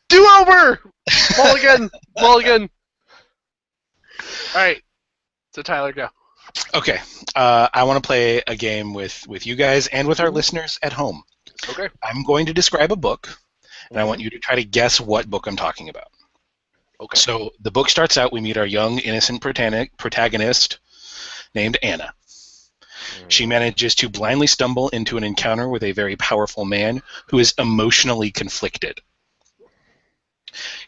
Do over! Mulligan! Mulligan! Alright. So Tyler, go. Okay. I want to play a game with you guys and with our listeners at home. Okay. I'm going to describe a book, and I want you to try to guess what book I'm talking about. Okay. So the book starts out, we meet our young, innocent protagonist named Anna. She manages to blindly stumble into an encounter with a very powerful man who is emotionally conflicted.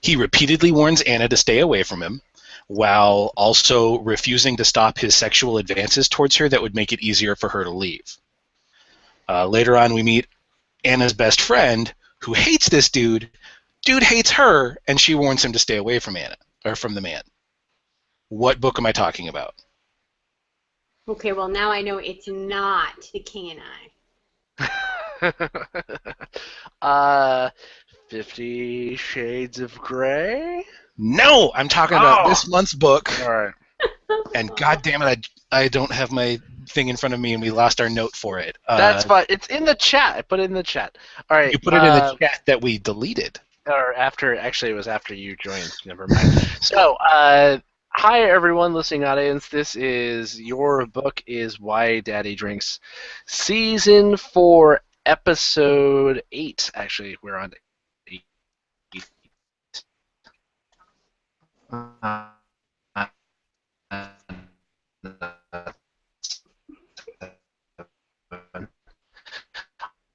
He repeatedly warns Anna to stay away from him, while also refusing to stop his sexual advances towards her that would make it easier for her to leave. Later on, we meet Anna's best friend, who hates this dude. Dude hates her, and she warns him to stay away from Anna, or from the man. What book am I talking about? Okay, well now I know it's not The King and I. 50 Shades of Grey? No! I'm talking about this month's book. All right. And God damn it, I don't have my thing in front of me, and we lost our note for it. That's fine. It's in the chat. I put it in the chat. All right. You put it in the chat that we deleted. Or after, actually, it was after you joined. Never mind. So, hi everyone, listening audience. This is Your Book is Why Daddy Drinks, Season 4, Episode 8. Actually, we're on 8.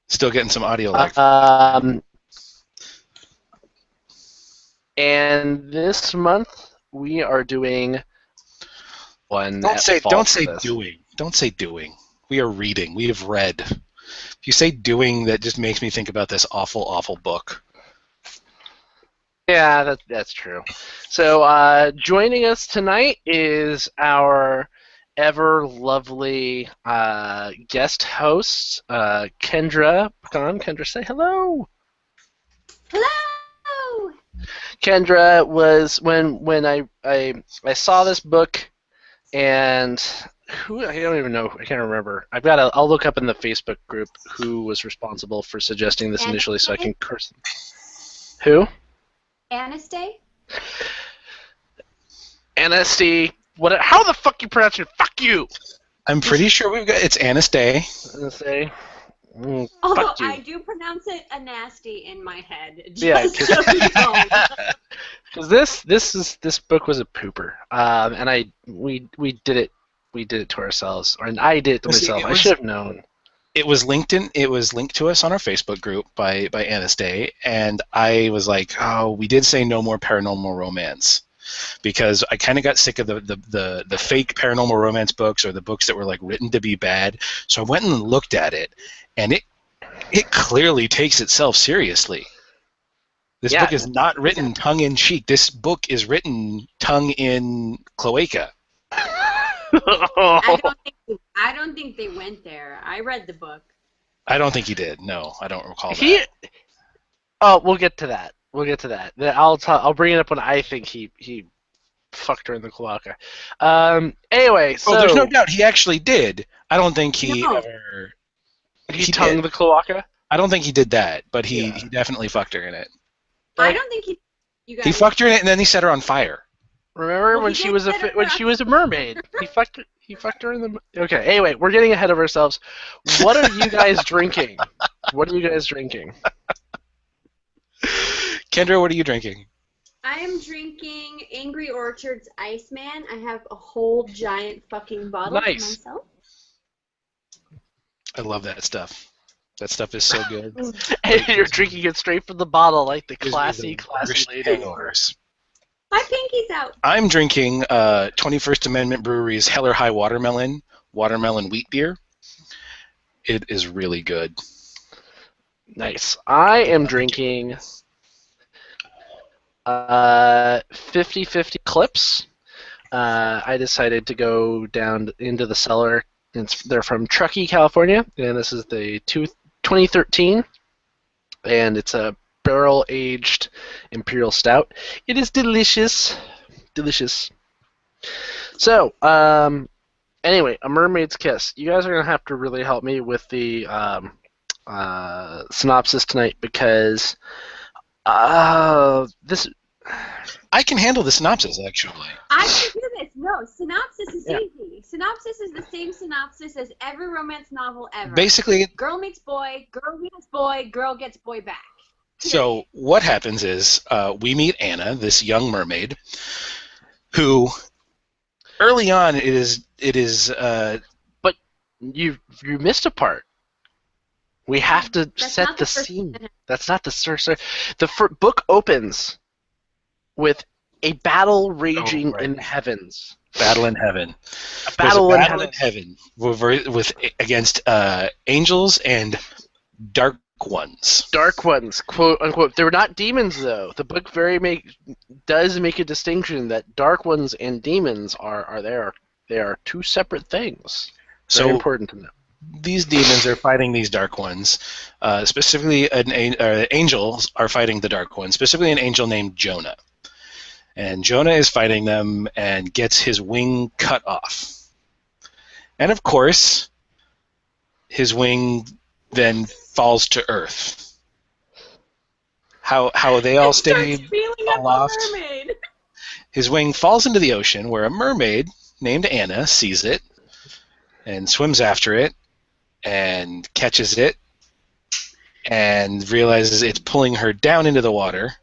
Still getting some audio lag. And this month we are doing one. Don't say doing. Don't say doing. We are reading. We have read. If you say doing, that just makes me think about this awful, awful book. Yeah, that's true. So joining us tonight is our ever lovely guest host, Kendra. Kendra, say hello. Hello! Kendra was when I saw this book, and I don't even know, I can't remember. I'll look up in the Facebook group who was responsible for suggesting this initially, so I can curse. Who? Anastasia? Anastasia. What? How the fuck you pronounce it? Fuck you. I'm pretty sure it's Anastasia. Anastasia. Although I do pronounce it a nasty in my head. Yeah, because this book was a pooper, and we did it to ourselves, and I did it to myself. I should have known. It was linked to us on our Facebook group by Anastasia, and I was like, oh, we did say no more paranormal romance. Because I kind of got sick of the fake paranormal romance books, or the books that were like written to be bad. So I went and looked at it, and it clearly takes itself seriously. This book is not written tongue-in-cheek. This book is written tongue-in cloaca. I don't think they went there. I read the book. I don't think he did. No, I don't recall that. Oh, we'll get to that. We'll get to that. I'll bring it up when I think he fucked her in the cloaca. Anyway, so there's no doubt he actually did. I don't think he ever. He tongued the cloaca. I don't think he did that, but he definitely fucked her in it. I don't think you guys. He fucked her in it, and then he set her on fire. Remember when she was a mermaid? He fucked her in the. Okay. Anyway, we're getting ahead of ourselves. What are you guys drinking? What are you guys drinking? Kendra, what are you drinking? I am drinking Angry Orchard's Iceman. I have a whole giant fucking bottle for myself. I love that stuff. That stuff is so good. And you're drinking it straight from the bottle, like the classy lady. My pinky's out. I'm drinking 21st Amendment Brewery's Hell or High Watermelon wheat beer. It is really good. Nice. I am drinking 50/50 Clips. I decided to go down into the cellar. They're from Truckee, California, and this is the 2013, and it's a barrel-aged Imperial Stout. It is delicious. Delicious. So, anyway, A Mermaid's Kiss. You guys are going to have to really help me with the synopsis tonight because this. I can handle the synopsis, actually. I can do this. No, synopsis is Yeah. easy. Synopsis is the same synopsis as every romance novel ever. Basically, Girl meets boy, girl gets boy back. so what happens is we meet Anna, this young mermaid, who early on it is But you missed a part. We have to That's set not the the first scene. sentence. That's not the first. The book opens with a battle raging right. in the heavens. Battle in Heaven. A There's a battle in battle heaven. in heaven with against angels and dark ones. Dark ones, quote unquote. They're not demons, though. The book does make a distinction that dark ones and demons are there. They are two separate things. Very So important to know. these demons are fighting these dark ones. Specifically, angels are fighting the dark ones. Specifically, an angel named Jonah. And Jonah is fighting them and gets his wing cut off. And of course, his wing then falls to earth. How they all stay aloft. Mermaid. His wing falls into the ocean, where a mermaid named Anna sees it and swims after it and catches it and realizes it's pulling her down into the water.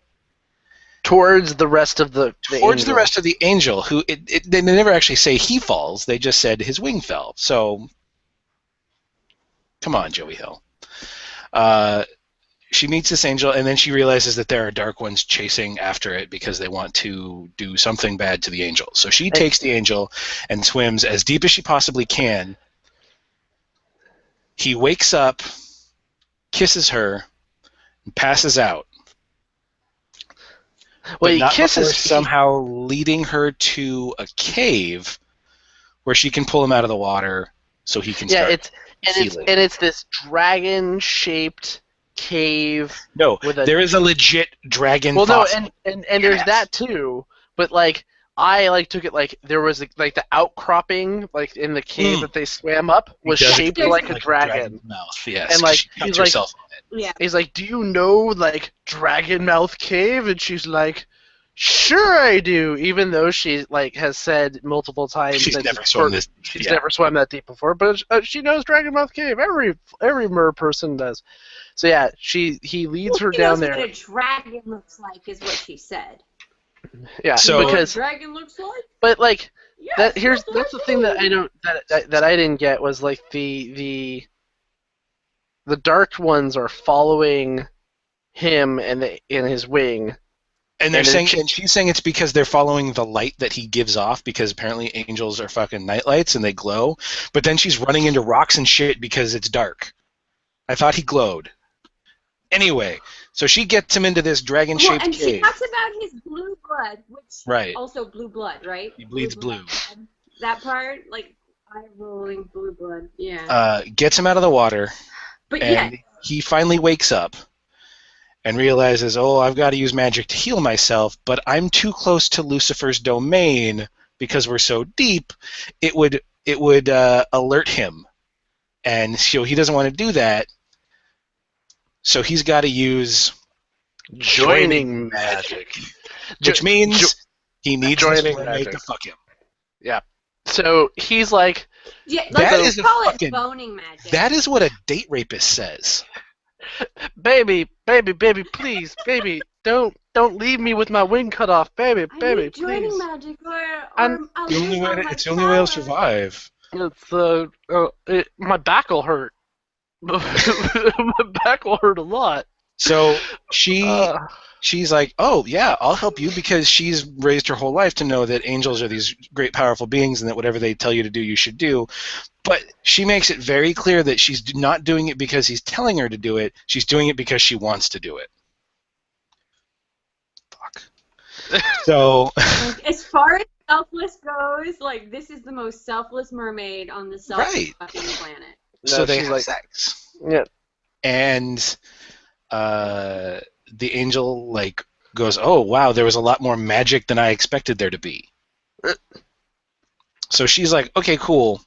Towards the rest of the Towards the angel. rest of the angel, who they never actually say he falls. They just said his wing fell. So, come on, Joey Hill. She meets this angel, and then she realizes that there are dark ones chasing after it because they want to do something bad to the angel. So she takes the angel and swims as deep as she possibly can. He wakes up, kisses her, and passes out. Well, But he not kisses before somehow leading her to a cave where she can pull him out of the water so he can start healing. It's this dragon-shaped cave. No, with a there is a legit dragon Well, no, fossil. and there's that too. But like I took it like there was like the outcropping like in the cave that they swam up was Because shaped it's like a dragon. mouth, yes. And, like, she cuts he's like- herself on it. Yeah. He's like, "Do you know like Dragon Mouth Cave?" And she's like, "Sure I do." Even though she like has said multiple times She's that never swum this. she's Yeah. never swam that deep before, but she knows Dragon Mouth Cave. Every mer person does. So yeah, he leads her She down knows there. what a dragon looks like is what she said. Yeah, So- You know what a because dragon looks like? but like Yes, that's what the I thing that do. I don't that I didn't get was like the dark ones are following him and his wing. And they're And saying, it- and she's saying it's because they're following the light that he gives off, because apparently angels are fucking nightlights and they glow. But then she's running into rocks and shit because it's dark. I thought he glowed. Anyway, so she gets him into this dragon-shaped and she cave. talks about his blue blood, which Right. also blue blood, right? He bleeds blue. blood. That part, like eye rolling blue blood. Yeah. Gets him out of the water, but and yeah, he finally wakes up and realizes, oh, I've got to use magic to heal myself, but I'm too close to Lucifer's domain because we're so deep. It would alert him, and so he doesn't want to do that. So he's got to use Joining magic. which means he needs his joining roommate magic. to fuck him. So he's like, yeah. that Let's is a call fucking- it boning magic. That is what a date rapist says. baby, please, baby, don't leave me with my wing cut off, baby, I need joining please. magic, or I'm- I'll It's the only lose all my way to power. survive. It's my back will hurt. My back will hurt a lot. So she's like, oh, yeah, I'll help you, because she's raised her whole life to know that angels are these great, powerful beings and that whatever they tell you to do, you should do. But she makes it very clear that she's not doing it because he's telling her to do it. She's doing it because she wants to do it. Fuck. So, Like, as far as selfless goes, like this is the most selfless mermaid on the Right. fucking planet. so they she's have like, sex. yeah, And the angel like goes, oh wow, there was a lot more magic than I expected there to be. So she's like, okay, cool.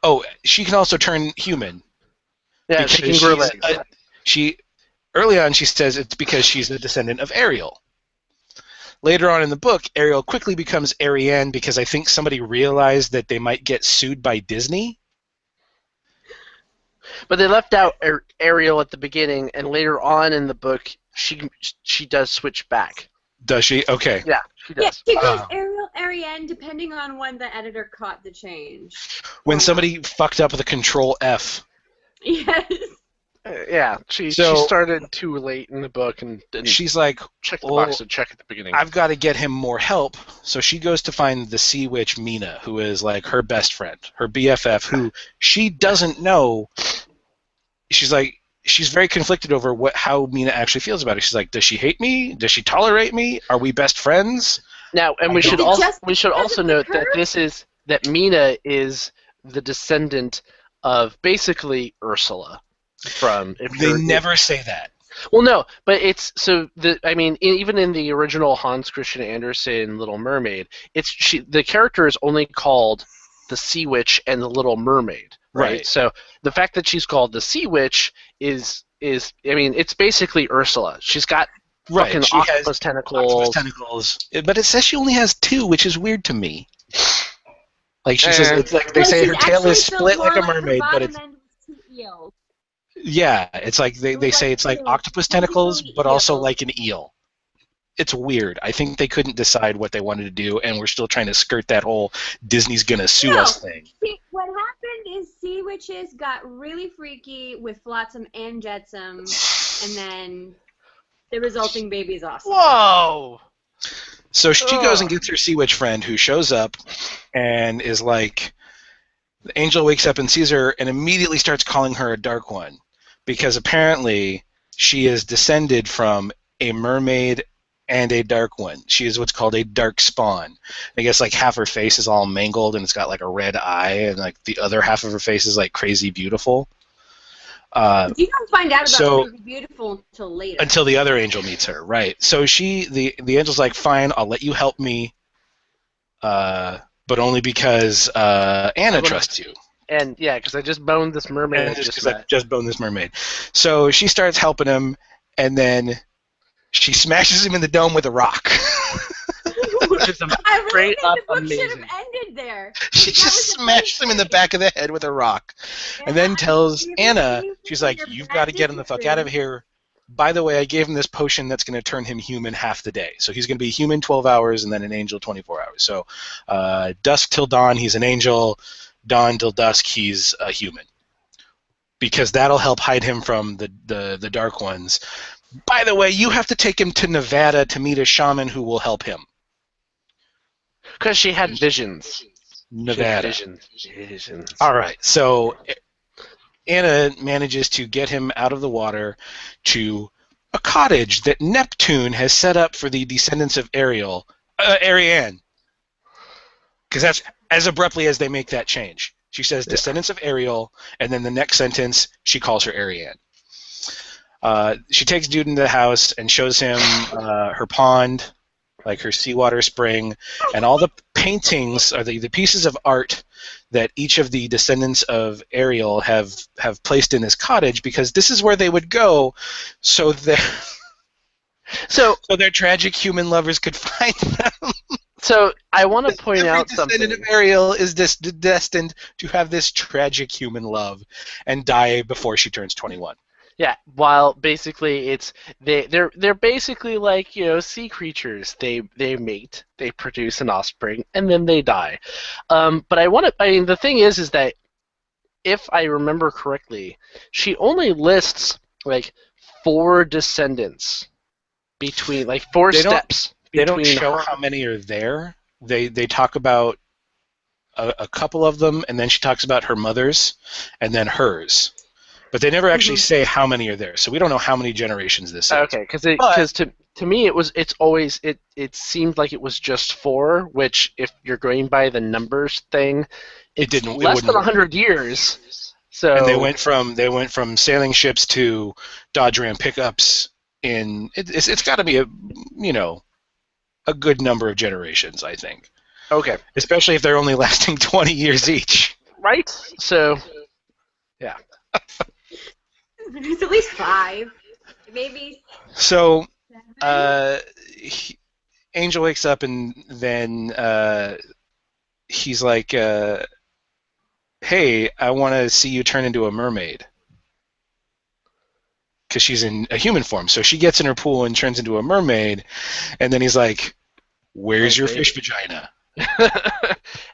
Oh, she can also turn human. yeah, she can grow legs. Early on, she says it's because she's a descendant of Ariel. Later on in the book, Ariel quickly becomes Ariane because I think somebody realized that they might get sued by Disney. But they left out Ariel at the beginning, and later on in the book, she does switch back. Does she? Okay. Yeah, she does. Yeah, she goes Ariel, Ariane, depending on when the editor caught the change. When somebody fucked up with a Control F. Yes. Yeah, she started too late in the book and didn't she's like, check the box and check at the beginning. I've got to get him more help. So she goes to find the sea witch Mina, who is like her best friend, her BFF, who she doesn't know. She's very conflicted over how Mina actually feels about it. She's like, does she hate me? Does she tolerate me? Are we best friends? Now, and we should also note that Mina is the descendant of basically Ursula. They never say that. Well, no, but even in the original Hans Christian Andersen Little Mermaid, the character is only called the Sea Witch and the Little Mermaid, right? So the fact that she's called the Sea Witch is it's basically Ursula. She's got fucking octopus tentacles. But it says she only has 2, which is weird to me. Like she says, it's like they say her tail is split like a mermaid, but it's yeah, it's like they say it's like octopus tentacles, but also like an eel. It's weird. I think they couldn't decide what they wanted to do, and we're still trying to skirt that whole Disney's gonna sue us thing. See, what happened is sea witches got really freaky with Flotsam and Jetsam, and then the resulting baby's awesome. Whoa! So she goes and gets her sea witch friend, who shows up and is like, the angel wakes up and sees her and immediately starts calling her a dark one, because apparently she is descended from a mermaid and a dark one. She is what's called a dark spawn. I guess like half her face is all mangled and it's got like a red eye, and like the other half of her face is like crazy beautiful. You don't find out about Crazy Beautiful until later. Until the other angel meets her, right? So the angel's like, fine, I'll let you help me, but only because Anna trusts you. And yeah, because I just boned this mermaid. I just boned this mermaid. So she starts helping him, and then she smashes him in the dome with a rock. Which is I really think the book should have ended there. She just smashed him in the back of the head with a rock. And then tells Anna, she's like, you've got to get him the fuck out of here. By the way, I gave him this potion that's going to turn him human half the day. So he's going to be human 12 hours and then an angel 24 hours. So dusk till dawn, he's an angel. Dawn till dusk, he's a human. Because that'll help hide him from the dark ones. By the way, you have to take him to Nevada to meet a shaman who will help him. Because she had visions. Nevada. Visions. All right. So Anna manages to get him out of the water to a cottage that Neptune has set up for the descendants of Ariane. Because that's as abruptly as they make that change. She says descendants of Ariel, and then the next sentence, she calls her Ariane. She takes dude into the house and shows him her pond, like her seawater spring, and all the paintings are the pieces of art that each of the descendants of Ariel have placed in this cottage, because this is where they would go so their tragic human lovers could find them. So I want to point out something. Every descendant of Ariel is destined to have this tragic human love and die before she turns 21. Yeah, while basically they're basically like, sea creatures. They mate, they produce an offspring, and then they die. But the thing is that if I remember correctly, she only lists like 4 descendants between, like 4 steps. They don't show how many are there. They talk about a couple of them, and then she talks about her mother's, and then hers. But they never actually say how many are there, so we don't know how many generations this is. Okay, because to me it seemed like it was just 4, which if you're going by the numbers thing, it didn't less than 100 years. So and they went from sailing ships to Dodge Ram pickups in it's got to be a good number of generations, I think. Okay, especially if they're only lasting 20 years each. Right? So yeah. It's at least 5. Maybe So 7. Angel wakes up and then he's like, hey, I want to see you turn into a mermaid. Because she's in a human form. So she gets in her pool and turns into a mermaid. And then he's like, where's your fish vagina?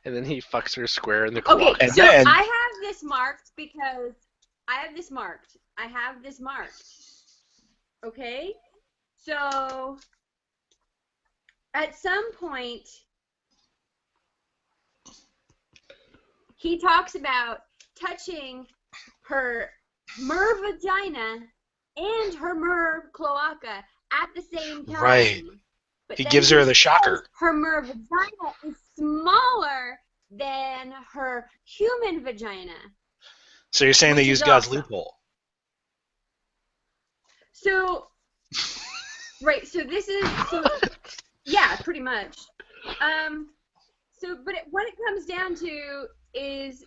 And then he fucks her square in the Okay, cloaca. so I have this marked because I have this marked. Okay? So at some point he talks about touching her mer vagina and her mer cloaca at the same time. Right. But He then gives her the shocker. Her mer vagina is smaller than her human vagina. So you're saying they Which is used God's awesome. loophole. So, right, so this is, yeah, pretty much. But what it comes down to is,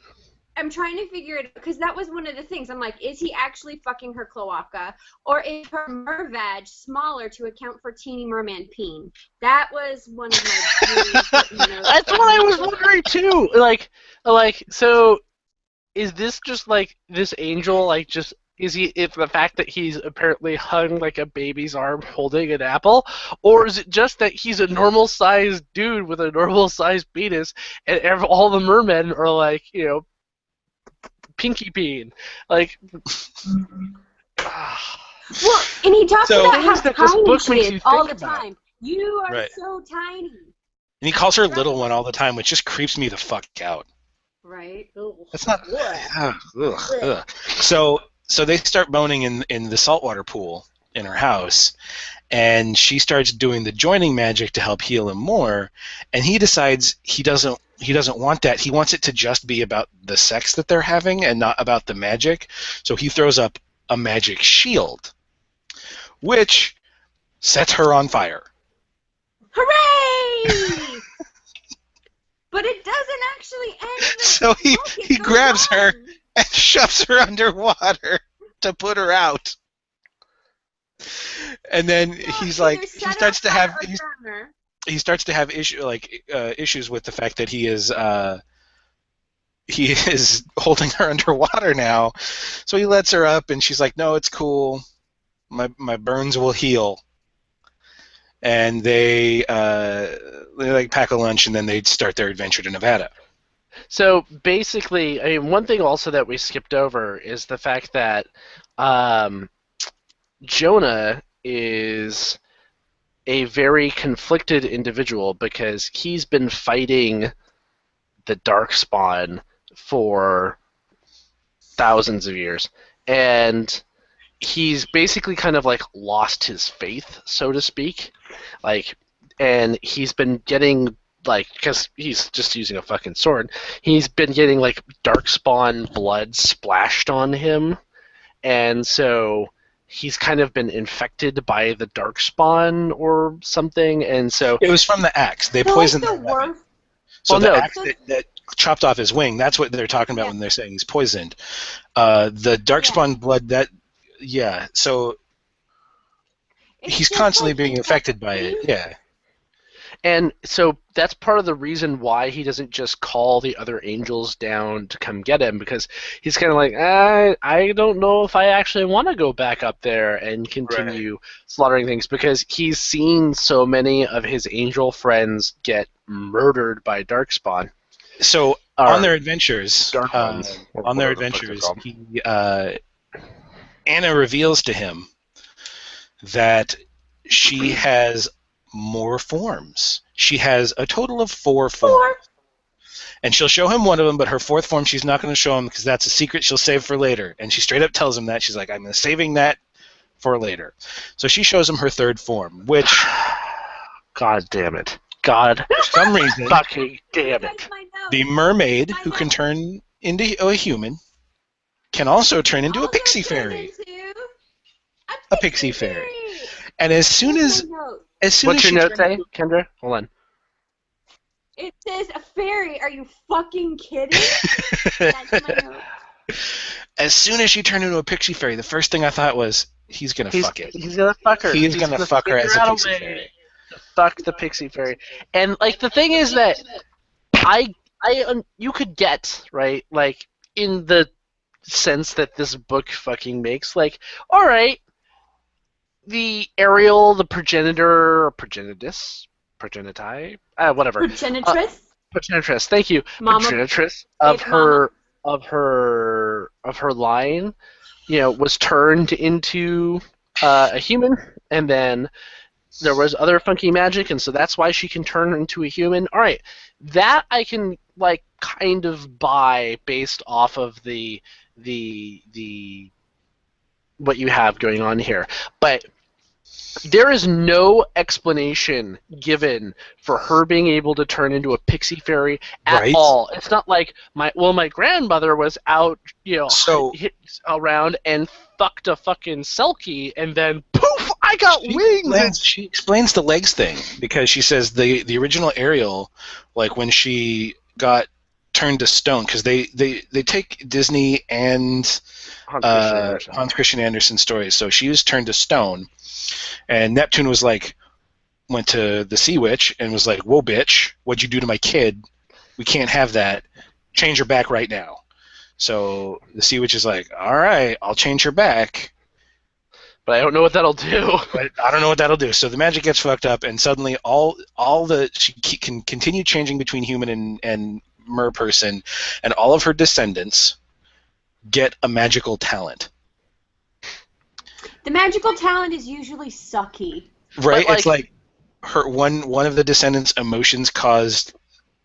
I'm trying to figure it out, because that was one of the things. I'm like, is he actually fucking her cloaca, or is her mervag smaller to account for teeny merman peen? That was one of my really important notes. That's what I was wondering too. So is this just like this angel? Like, just is he? If the fact that he's apparently hung like a baby's arm holding an apple, or is it just that he's a normal-sized dude with a normal-sized penis, and all the mermen are like, Pinky Bean, like. Well, and he talks So- about how That this tiny book she makes is you all think the about. time. You are Right. so tiny. And he calls her little one all the time, which just creeps me the fuck out. Right? Ugh. That's not. Ugh. Ugh. So they start boning in the saltwater pool in her house, and she starts doing the joining magic to help heal him more. And he decides he doesn't want that. He wants it to just be about the sex that they're having and not about the magic. So he throws up a magic shield, which sets her on fire. Hooray! But it doesn't actually end the So he book. It he goes grabs her on. and shoves her underwater to put her out. And then he's like, Either he set starts to her have fire or burn her. he starts to have issues with the fact that he is holding her underwater now. So he lets her up, and she's like, "No, it's cool. My burns will heal." And they like pack a lunch, and then they start their adventure to Nevada. So basically, I mean, one thing also that we skipped over is the fact that Jonah is a very conflicted individual because he's been fighting the Darkspawn for thousands of years, and he's basically kind of like lost his faith, so to speak, and he's been getting because he's just using a fucking sword, he's been getting Darkspawn blood splashed on him, and so he's kind of been infected by the Darkspawn or something, and so It was from the axe. They So poisoned the their weapon. worst. So Well, the no. axe that chopped off his wing, that's what they're talking about Yeah. when they're saying he's poisoned. The Darkspawn blood, so It's he's just constantly like being affected by it. Yeah. And so that's part of the reason why he doesn't just call the other angels down to come get him, because he's kind of like, I don't know if I actually want to go back up there and continue slaughtering things, because he's seen so many of his angel friends get murdered by Darkspawn. So Or on their adventures, Dark ones, or on their whatever the fuck they're adventures, called. Anna reveals to him that she has more forms. She has a total of 4 forms. And she'll show him one of them, but her 4th form she's not going to show him because that's a secret she'll save for later. And she straight up tells him that. She's like, I'm saving that for later. So she shows him her 3rd form, which, God damn it. God for some reason, fucking damn it. That's my note. the mermaid, who can turn into a human, can also turn into a Also pixie turned fairy. into A pixie fairy. And as soon That's as my note. What's your she note turned say, Kendra? Hold on. It says a fairy. Are you fucking kidding? That's my note. As soon as she turned into a pixie fairy, the first thing I thought was, he's gonna fuck it. He's gonna fuck her. He's He's gonna gonna fuck her figure as a out a pixie way fairy. to fuck the pixie fairy. And like the thing is that you could get right, like in the sense that this book fucking makes, like, all right, the Ariel, the progenitor, or whatever, Progenitress? progenitress. Thank you, Mama. progenitress Baby mama. of her line, was turned into a human, and then there was other funky magic, and so that's why she can turn into a human. All right, that I can like kind of buy based off of the what you have going on here, but there is no explanation given for her being able to turn into a pixie fairy at Right. all. It's not like my grandmother was out, So- around and fucked a fucking selkie, and then poof, I got wings. She explains the legs thing because she says the original Ariel, like when she got turned to stone, because they take Disney and Hans Christian Andersen stories. So she was turned to stone, and Neptune went to the Sea Witch and was like, "Whoa, bitch, what'd you do to my kid? We can't have that. Change her back right now." So the Sea Witch is like, "All right, I'll change her back." But I don't know what that'll do. But I don't know what that'll do. So the magic gets fucked up, and suddenly she can continue changing between human and mer person, and all of her descendants get a magical talent. The magical talent is usually sucky. Right? But, It's like her one of the descendants' emotions caused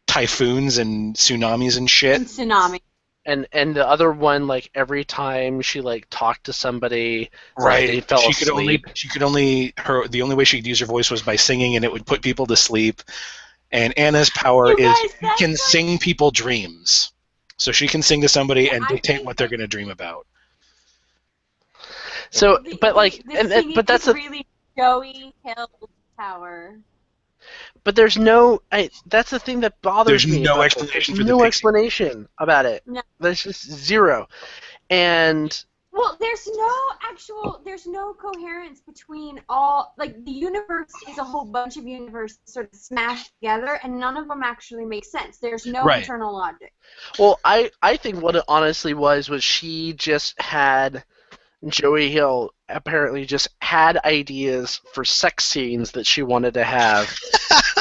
typhoons and tsunamis and shit. And tsunami. And the other one, like every time she like talked to somebody, Right. they fell She asleep. could only the only way she could use her voice was by singing, and it would put people to sleep. And Anna's power You is guys, she that's can like- sing people dreams. So she can sing to somebody and I dictate think what they're that- going to dream about. So, The- but like, the singing but that's is really Joey Hill's power. but there's no. That's the thing that bothers There's me. no about explanation it. for There's the no pixie. explanation about it. No. There's just zero. And Well, there's no coherence between all, like, the universe is a whole bunch of universes sort of smashed together, and none of them actually make sense. There's no Right. internal logic. well, I think what it honestly was she just had Joey Hill apparently just had ideas for sex scenes that she wanted to have,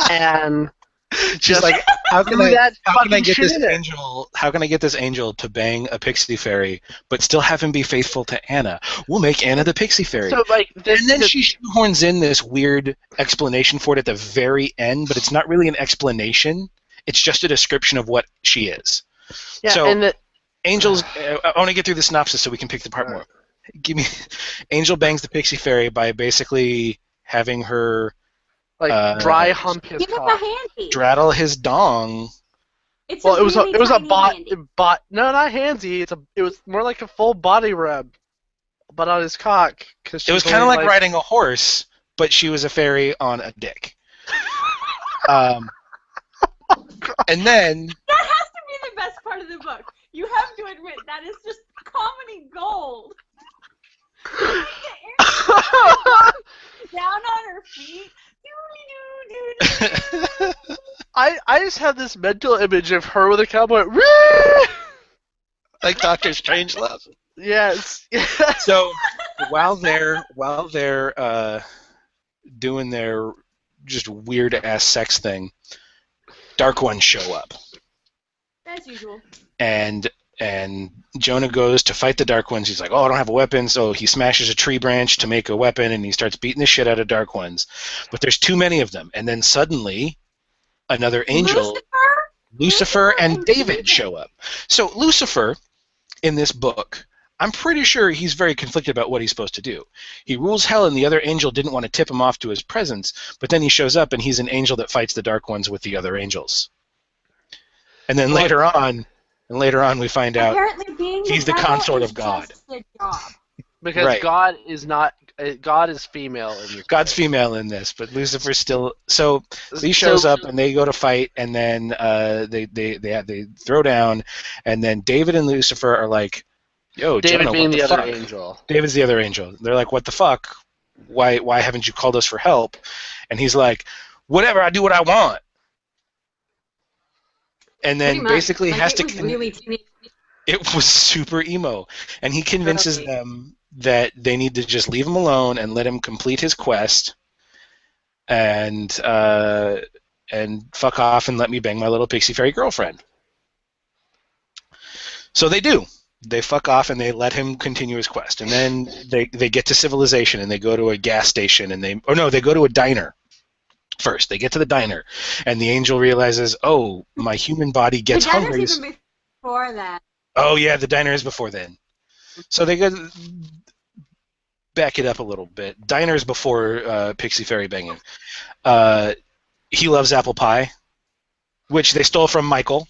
and She's just like, how can threw I that how can I fucking get shit this in it. angel? How can I get this angel to bang a pixie fairy, but still have him be faithful to Anna? We'll make Anna the pixie fairy. So like, And then she shoehorns in this weird explanation for it at the very end, but it's not really an explanation. It's just a description of what she is. yeah, so- and Angels. I want to get through the synopsis so we can pick the part more. Give me. Angel bangs the pixie fairy by basically having her dry hump his Give him a cock. handy. straddle his dong. It's Well, a really it was a tiny handy. no, not handsy. It was more like a full body rub, but on his cock. Cause It was kind of like riding a horse, but she was a fairy on a dick. And then That has to be the best part of the book. You have to admit that is just comedy gold. Down on her feet. Doo-doo-doo-doo-doo. I just have this mental image of her with a cowboy. like Doctor Strangelove. Yes. So while they're doing their just weird ass sex thing, Dark Ones show up, As usual. and Jonah goes to fight the Dark Ones. He's like, "Oh, I don't have a weapon," so he smashes a tree branch to make a weapon, and he starts beating the shit out of Dark Ones. But there's too many of them, and then suddenly another angel, Lucifer and David show up. So Lucifer, in this book, I'm pretty sure he's very conflicted about what he's supposed to do. He rules hell, and the other angel didn't want to tip him off to his presence, but then he shows up, and he's an angel that fights the Dark Ones with the other angels. And then later on, we find out Apparently being he's the devil consort is of God. just a job. Because Right. God is not. God is female. In this God's book. female in this, but Lucifer's still. So he shows up, and they go to fight, and then they throw down, and then David and Lucifer are like, Yo, David Jonah, what being the the other fuck? angel. David's the other angel. They're like, what the fuck? Why haven't you called us for help? And he's like, whatever, I do what I want. And Pretty then much. basically Like has it to. was really teenage. It was super emo, and he convinces Early. them that they need to just leave him alone and let him complete his quest, and fuck off and let me bang my little pixie fairy girlfriend. So they do. They fuck off and they let him continue his quest, and then they get to civilization and they go to a gas station and they go to a diner. First, they get to the diner, and the angel realizes, oh, my human body gets The diner's hungry. even before that. Oh yeah, the diner is before then. So they go back it up a little bit. Diners before Pixie Fairy banging. He loves apple pie, which they stole from Michael,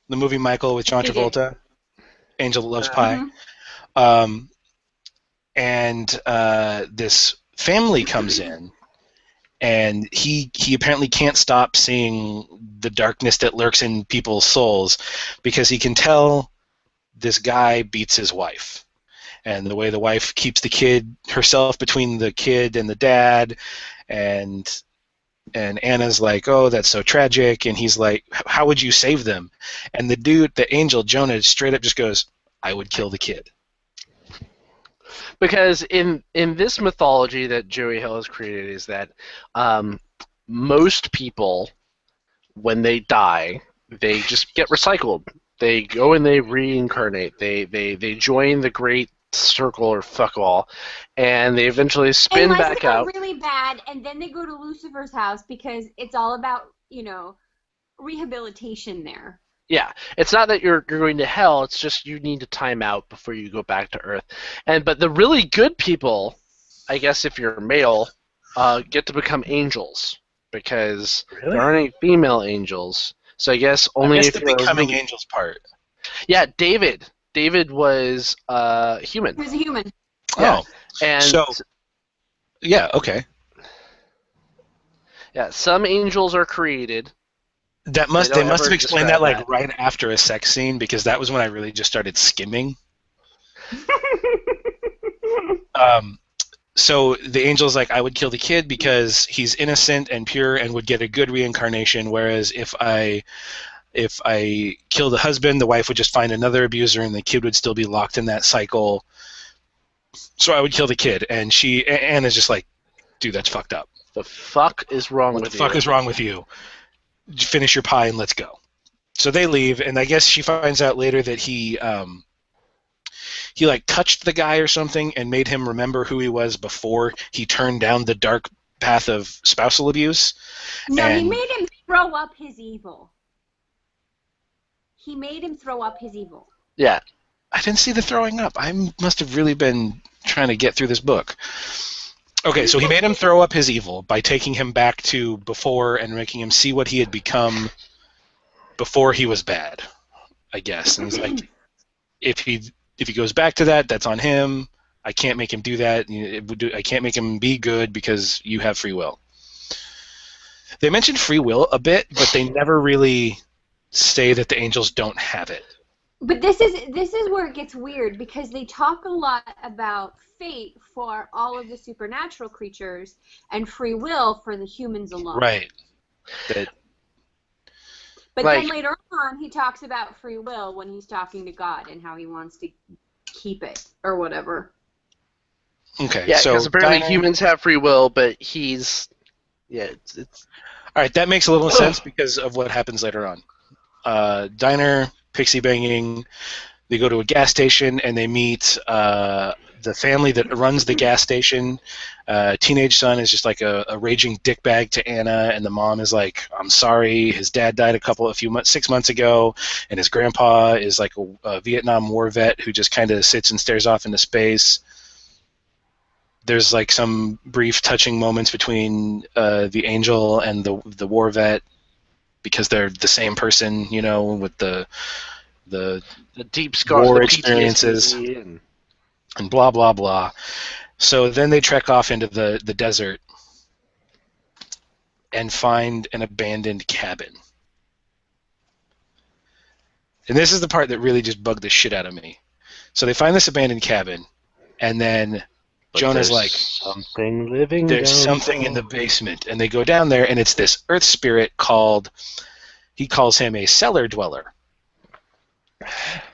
the movie Michael with John He did. Travolta. Angel loves pie. Mhm. And this family comes in, and he apparently can't stop seeing the darkness that lurks in people's souls because he can tell this guy beats his wife. And the way the wife keeps the kid herself between the kid and the dad, and Anna's like, oh, that's so tragic, and he's like, how would you save them? And the angel Jonah, straight up just goes, I would kill the kid. Because in this mythology that Joey Hill has created is that most people, when they die, they just get recycled. They go and they reincarnate. They join the great circle or fuck all, and they eventually spin Unless back they're out. really bad, and then they go to Lucifer's house because it's all about, rehabilitation there. Yeah, it's not that you're going to hell. It's just you need to time out before you go back to Earth. But the really good people, I guess, if you're male, get to become angels because there aren't any female angels. So I guess only if the you're becoming really... angels part. Yeah, David. David was human. He was a human. Yeah. Oh, And so yeah, okay. yeah, some angels are created. They don't must ever have explained that describe like right after a sex scene because that was when I really just started skimming. So the angel's like, I would kill the kid because he's innocent and pure and would get a good reincarnation, whereas if I kill the husband, the wife would just find another abuser and the kid would still be locked in that cycle. So I would kill the kid. And Anna's just like, dude, that's fucked up. The fuck is wrong with you? What the fuck is wrong with you? Finish your pie and let's go. So they leave, and I guess she finds out later that he like touched the guy or something and made him remember who he was before he turned down the dark path of spousal abuse. No, he made him throw up his evil. He made him throw up his evil. Yeah. I didn't see the throwing up. I must have really been trying to get through this book. Okay, so he made him throw up his evil by taking him back to before and making him see what he had become before he was bad, I guess. And he's like, if he goes back to that, that's on him. I can't make him do that. I can't make him be good because you have free will. They mentioned free will a bit, but they never really say that the angels don't have it. But this is where it gets weird because they talk a lot about fate for all of the supernatural creatures and free will for the humans alone. Right. But then later on, he talks about free will when he's talking to God and how he wants to keep it or whatever. Okay. Yeah, so because apparently humans have free will, but he's... Yeah, it's... All right, that makes a little sense because of what happens later on. Diner, pixie banging, they go to a gas station and they meet the family that runs the gas station. Teenage son is just like a raging dickbag to Anna, and the mom is like, I'm sorry, his dad died 6 months ago, and his grandpa is like a Vietnam War vet who just kind of sits and stares off into space. There's like some brief touching moments between the angel and the war vet because they're the same person, with the deep scars, war the experiences, PTSD and blah blah blah. So then they trek off into the desert and find an abandoned cabin. And this is the part that really just bugged the shit out of me. So they find this abandoned cabin, and then Jonah's like, something living there's down something in the basement. And they go down there, and it's this earth spirit he calls him a cellar dweller.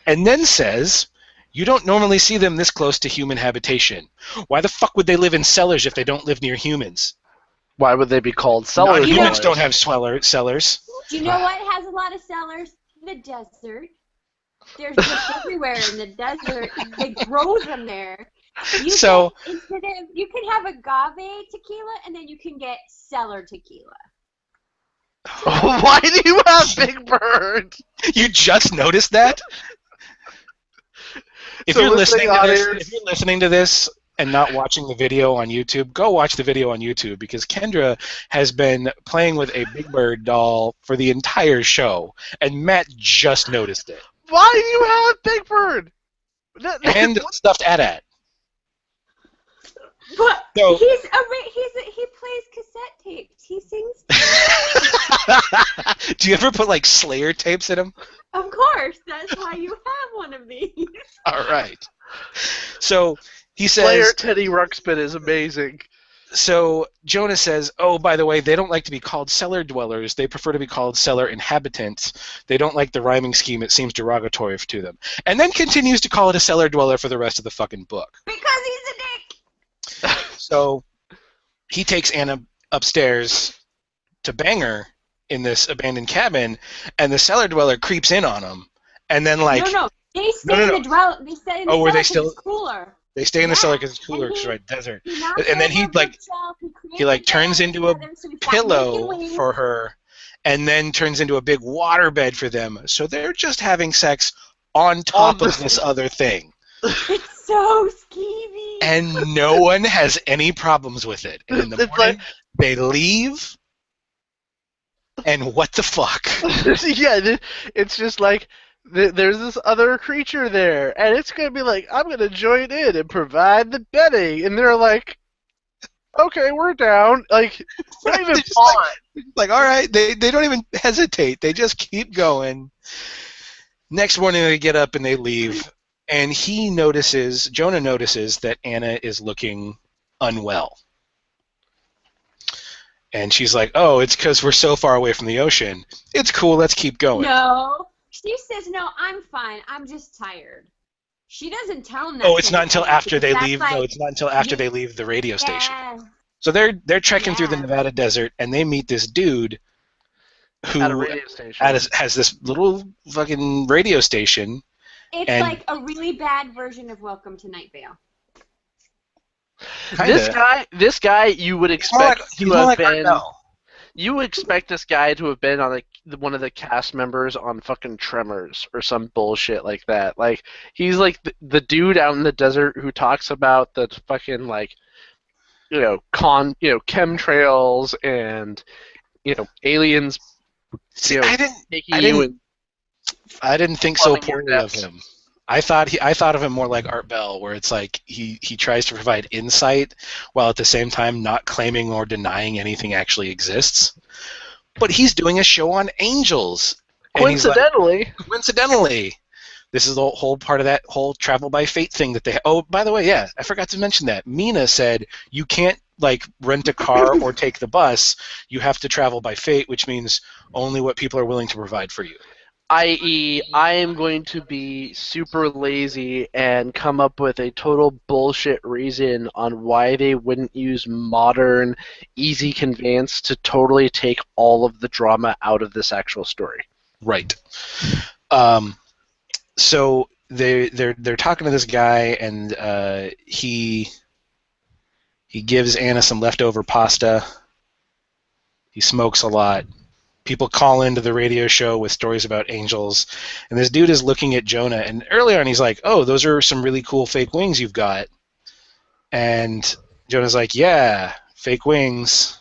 And then says, you don't normally see them this close to human habitation. Why the fuck would they live in cellars if they don't live near humans? Why would they be called cellar dwellers? Humans don't have cellars. Do you know what has a lot of cellars? The desert. There's books everywhere in the desert. They grow them there. You can have agave tequila, and then you can get cellar tequila. Why do you have Big Bird? You just noticed that? If you're listening to this and not watching the video on YouTube, go watch the video on YouTube, because Kendra has been playing with a Big Bird doll for the entire show, and Matt just noticed it. Why do you have Big Bird? And stuffed AT-AT. But So, he plays cassette tapes. He sings. do you ever put like Slayer tapes in them? Of course, that's why you have one of these. All right. So he says, Slayer Teddy Ruxpin is amazing. So Jonah says, oh, by the way, they don't like to be called cellar dwellers. They prefer to be called cellar inhabitants. They don't like the rhyming scheme. It seems derogatory to them. And then continues to call it a cellar dweller for the rest of the fucking book. Because he's a dick. So he takes Anna upstairs to bang her in this abandoned cabin, and the cellar dweller creeps in on him. And then, like... No. They stay in the cellar because it's cooler. They stay in the cellar because it's cooler, because it's right desert. And then he turns into a pillow for her, and then turns into a big waterbed for them. So they're just having sex on top of this other thing. It's so skeevy. And no one has any problems with it. And in the morning, they leave, and what the fuck? Yeah, it's just like... There's this other creature there, and it's going to be like, I'm going to join in and provide the bedding. And they're like, okay, we're down. Like, not even like, all right, they don't even hesitate. They just keep going. Next morning, they get up and they leave. And Jonah notices that Anna is looking unwell. And she's like, oh, it's because we're so far away from the ocean. It's cool, let's keep going. No. She says, no, I'm fine. I'm just tired. She doesn't tell him that. Oh, it's not until after they leave. No, it's not until after they leave the radio station. So they're trekking through the Nevada desert, and they meet this dude who at a radio station. Has this little fucking radio station. It's like a really bad version of Welcome to Night Vale. This guy, you would expect to have been. You would expect this guy to have been on one of the cast members on fucking Tremors or some bullshit like that. Like, he's like the dude out in the desert who talks about the fucking, like, chemtrails and, aliens. I didn't think so poorly of him. I thought of him more like Art Bell, where it's like he tries to provide insight while at the same time not claiming or denying anything actually exists. But he's doing a show on angels. Coincidentally. This is the whole part of that whole travel by fate thing that they... Oh, by the way, yeah, I forgot to mention that. Mina said you can't, like, rent a car or take the bus. You have to travel by fate, which means only what people are willing to provide for you. I.e., I am going to be super lazy and come up with a total bullshit reason on why they wouldn't use modern, easy conveyance to totally take all of the drama out of this actual story. Right. So they're talking to this guy, and he gives Anna some leftover pasta. He smokes a lot. People call into the radio show with stories about angels, and this dude is looking at Jonah, and early on he's like, oh, those are some really cool fake wings you've got. And Jonah's like, yeah, fake wings.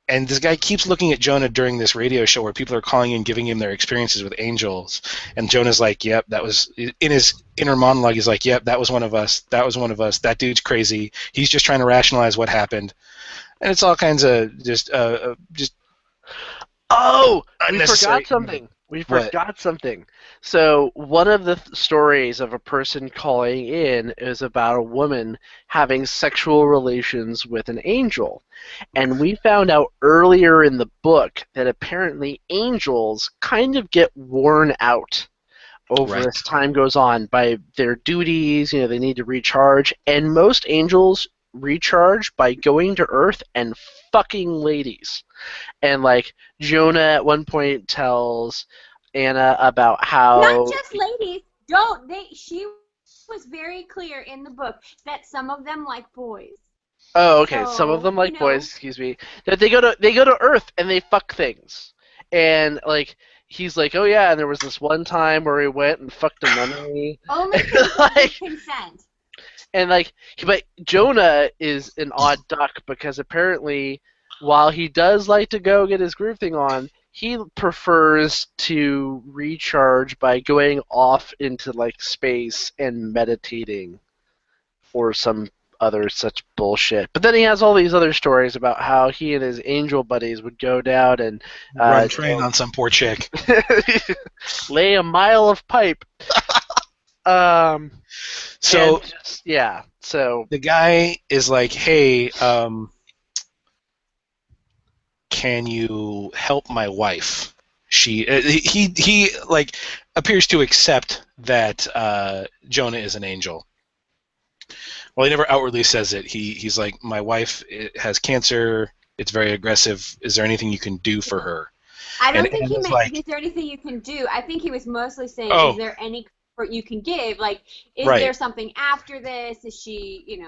And this guy keeps looking at Jonah during this radio show where people are calling in, giving him their experiences with angels. And Jonah's like, yep, that was, in his inner monologue, he's like, yep, that was one of us. That was one of us. That dude's crazy. He's just trying to rationalize what happened. And it's all kinds of just oh, we forgot something. We What? forgot something. So one of the stories of a person calling in is about a woman having sexual relations with an angel. And we found out earlier in the book that apparently angels kind of get worn out over Right. as time goes on by their duties. They need to recharge. And most angels recharge by going to Earth and fucking ladies. And like Jonah at one point tells Anna about Not how. just ladies. Don't they? She was very clear in the book that some of them like boys. Oh, okay. Some of So, them like boys. Excuse me. That they go to Earth and they fuck things. And like he's like, oh yeah, and there was this one time where we went and fucked a mummy. only like, with consent. and like, but Jonah is an odd duck because apparently, while he does like to go get his groove thing on, he prefers to recharge by going off into like space and meditating or some other such bullshit. But then he has all these other stories about how he and his angel buddies would go down and Run train on some poor chick. lay a mile of pipe. So Yeah. So the guy is like, hey, can you help my wife? He like appears to accept that Jonah is an angel. Well, he never outwardly says it. He's like, my wife has cancer. It's very aggressive. Is there anything you can do for her? I don't And think he Anna's meant, like, is there anything you can do? I think he was mostly saying, oh, is there any comfort you can give? Like, is right. there something after this? Is she,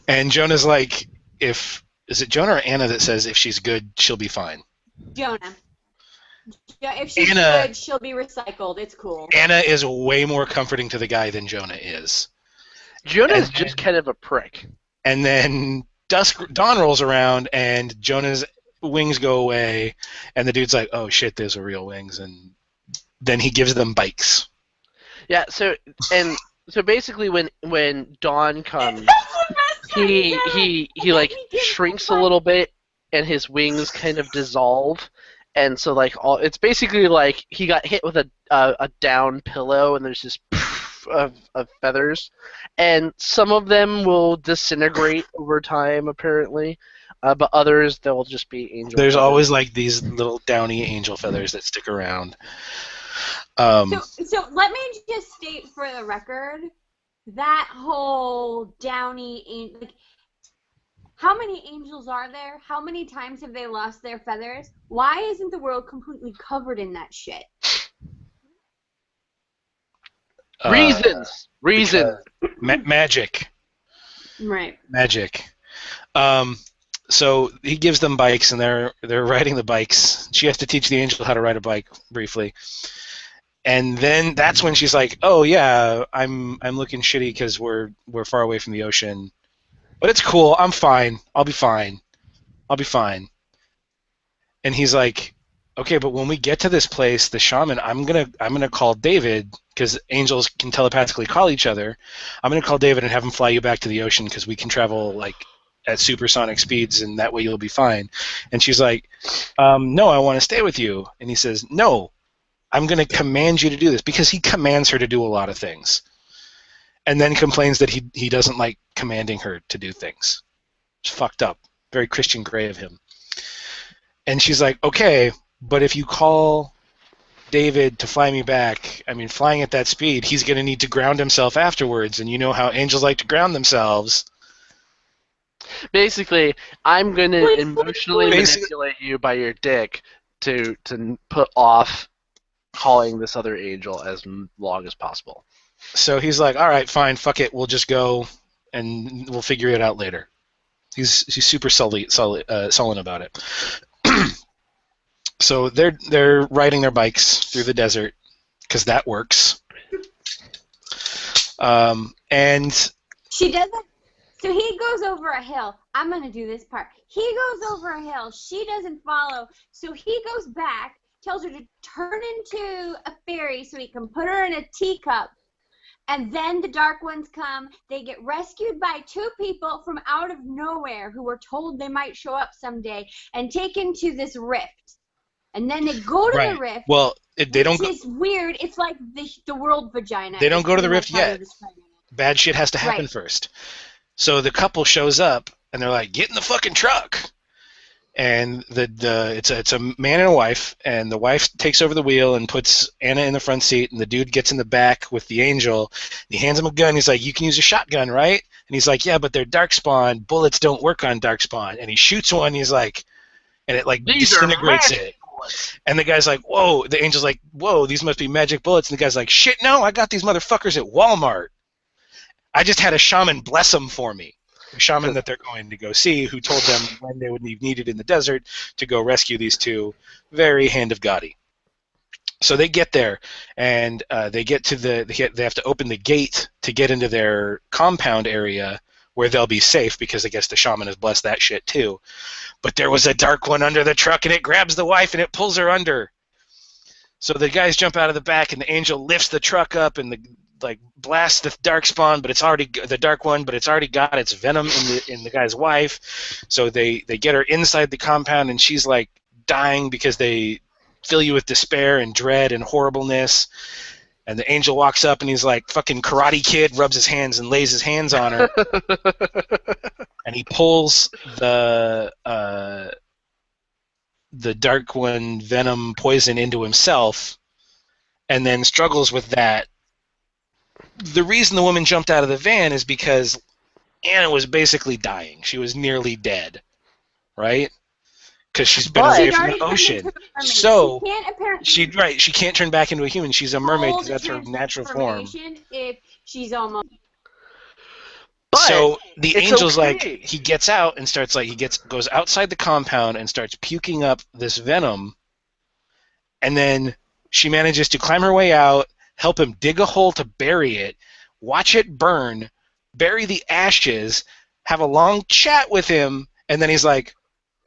And Jonah's like, is it Jonah or Anna that says if she's good, she'll be fine? Jonah. If she's Anna- good, she'll be recycled. It's cool. Anna is way more comforting to the guy than Jonah is. Jonah's And just kind of a prick. And then dawn rolls around, and Jonah's wings go away, and the dude's like, "Oh shit, those are real wings." And then he gives them bikes. Yeah. So basically, when dawn comes, he like shrinks a little bit, and his wings kind of dissolve. And so like it's basically like he got hit with a down pillow, and there's just of feathers, and some of them will disintegrate over time apparently, but others they'll just be angel There's feathers. always like these little downy angel feathers that stick around. So let me just state for the record that whole downy, like, how many angels are there? How many times have they lost their feathers? Why isn't the world completely covered in that shit? Reasons. Magic. Right. Magic. So he gives them bikes, and they're riding the bikes. She has to teach the angel how to ride a bike briefly, and then that's when she's like, "Oh yeah, I'm looking shitty because we're far away from the ocean, but it's cool. I'm fine. I'll be fine. I'll be fine." And he's like, "Okay, but when we get to this place, the shaman, I'm gonna call David because angels can telepathically call each other. I'm gonna call David and have him fly you back to the ocean because we can travel like at supersonic speeds, and that way you'll be fine." And she's like, "No, I want to stay with you." And he says, "No, I'm going to command you to do this," because he commands her to do a lot of things, and then complains that he doesn't like commanding her to do things. It's fucked up. Very Christian Grey of him. And she's like, "Okay, but if you call David to fly me back, I mean, flying at that speed, he's going to need to ground himself afterwards, and you know how angels like to ground themselves." Basically, I'm going to emotionally manipulate you by your dick to put off calling this other angel as long as possible. So he's like, "All right, fine, fuck it, we'll just go, and we'll figure it out later." He's super sullen about it. So they're riding their bikes through the desert because that works. And she doesn't. So he goes over a hill. I'm going to do this part. He goes over a hill. She doesn't follow. So he goes back, tells her to turn into a fairy so he can put her in a teacup. And then the Dark Ones come. They get rescued by two people from out of nowhere who were told they might show up someday and taken to this rift. and then they go to the rift. Well, they don't. Which is weird. It's like the world vagina. They don't go to the rift Pretty much how yet. they're describing it. Bad shit has to happen first. So the couple shows up and they're like, "Get in the fucking truck." And it's a man and a wife, and the wife takes over the wheel and puts Anna in the front seat, and the dude gets in the back with the angel. He hands him a gun. He's like, "You can use a shotgun, right?" And he's like, "Yeah, but they're darkspawn. Bullets don't work on darkspawn." And he shoots one. He's like, and it like disintegrates it. And the guy's like, "Whoa!" The angel's like, "Whoa, these must be magic bullets." And the guy's like, "Shit, no, I got these motherfuckers at Walmart. I just had a shaman bless them for me." The shaman that they're going to go see, who told them when they would be needed in the desert to go rescue these two. Very hand of Gaudy. So they get there, and they get to they have to open the gate to get into their compound area where they'll be safe, because I guess the shaman has blessed that shit too. But there was a dark one under the truck, and it grabs the wife and it pulls her under. So the guys jump out of the back, and the angel lifts the truck up and blasts the darkspawn, but it's already the dark one, but it's already got its venom in the guy's wife. So they get her inside the compound, and she's like dying because they fill you with despair and dread and horribleness. And the angel walks up and he's like fucking Karate Kid, rubs his hands and lays his hands on her. And he pulls the dark one venom poison into himself, and then struggles with that. The reason the woman jumped out of the van is because Anna was basically dying. She was nearly dead, right? Because she's been away from the ocean. So she can't turn back into a human. She's a mermaid because that's her natural form. If she's almost. But so the angel's okay. like, he gets out and starts like goes outside the compound and starts puking up this venom, and then she manages to climb her way out, help him dig a hole to bury it, watch it burn, bury the ashes, have a long chat with him, and then he's like,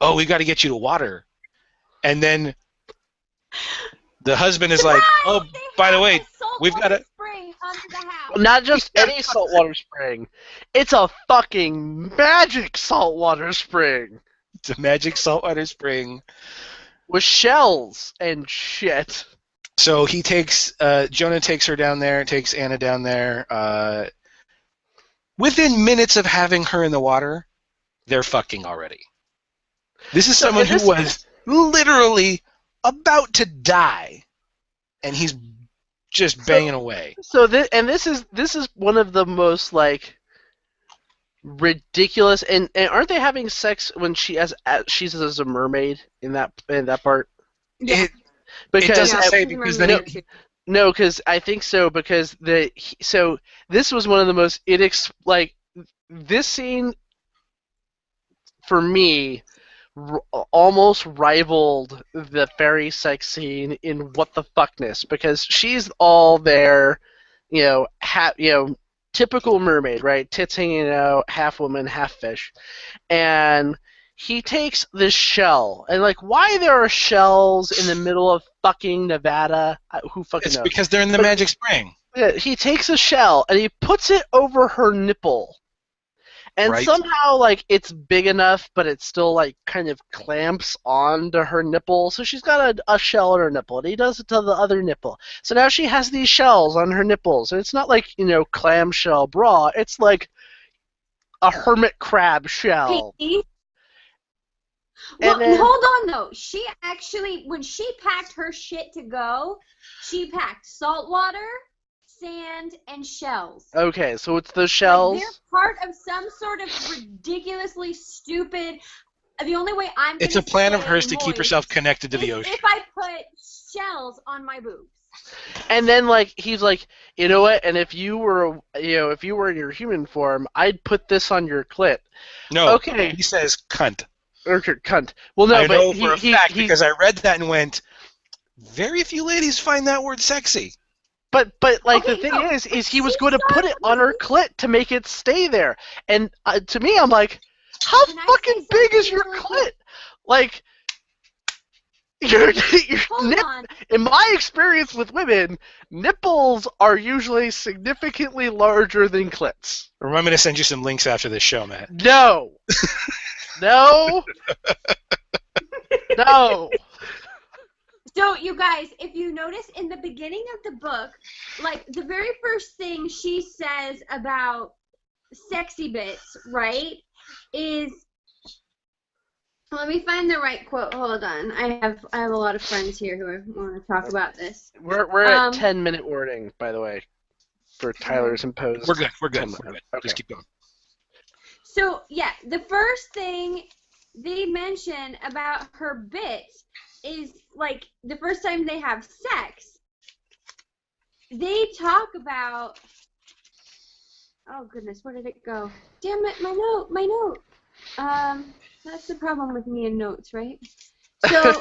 "Oh, we got to get you to water." And then the husband is like, "Oh, by the way, we've got to..." Not just any saltwater spring. It's a fucking magic saltwater spring. It's a magic saltwater spring. With shells and shit. So he takes, Jonah takes her down there, takes Anna down there. Within minutes of having her in the water, they're fucking already. This is someone who was literally about to die, and he's just banging away. So this is one of the most like ridiculous, and aren't they having sex when she's as a mermaid in that part? Yeah. It doesn't say, because then no, because I think so, because this was one of the most this scene for me almost rivaled the fairy sex scene in What the Fuckness, because she's all there, typical mermaid, right? Tits hanging out, half woman, half fish, and he takes this shell, and why there are shells in the middle of fucking Nevada? Who fucking knows? It's because they're in the magic spring. Yeah, he takes a shell and he puts it over her nipple. And somehow, it's big enough, but it still, kind of clamps onto her nipple. So she's got a shell on her nipple, and he does it to the other nipple. So now she has these shells on her nipples. And it's not clamshell bra. It's like a hermit crab shell. Hey. Well, hold on, though. She actually, when she packed her shit to go, she packed salt water, sand, and shells. Okay, so it's the shells. They're part of some sort of ridiculously stupid. The only way I'm. It's a plan of hers to keep herself connected to the ocean. If I put shells on my boobs. And then he's like, you know what? And if you were in your human form, I'd put this on your clit. No. Okay. He says cunt. Or cunt. Well, no, I but know for a fact because I read that and went, very few ladies find that word sexy. But the thing is he was going to put it on her clit to make it stay there. And to me, I'm like, how fucking big is your clit? Your in my experience with women, nipples are usually significantly larger than clits. Remind me to send you some links after this show, Matt. No. No. No. So, you guys, if you notice in the beginning of the book, like, the very first thing she says about sexy bits, right, is... Let me find the right quote. Hold on. I have a lot of friends here who want to talk about this. We're at 10-minute wording, by the way, for Tyler's imposed. We're good. We're good. Okay. Just keep going. So, yeah, the first thing they mention about her bits is, like, the first time they have sex, they talk about... Oh, goodness, where did it go? Damn it, my note. That's the problem with me and notes, right? So,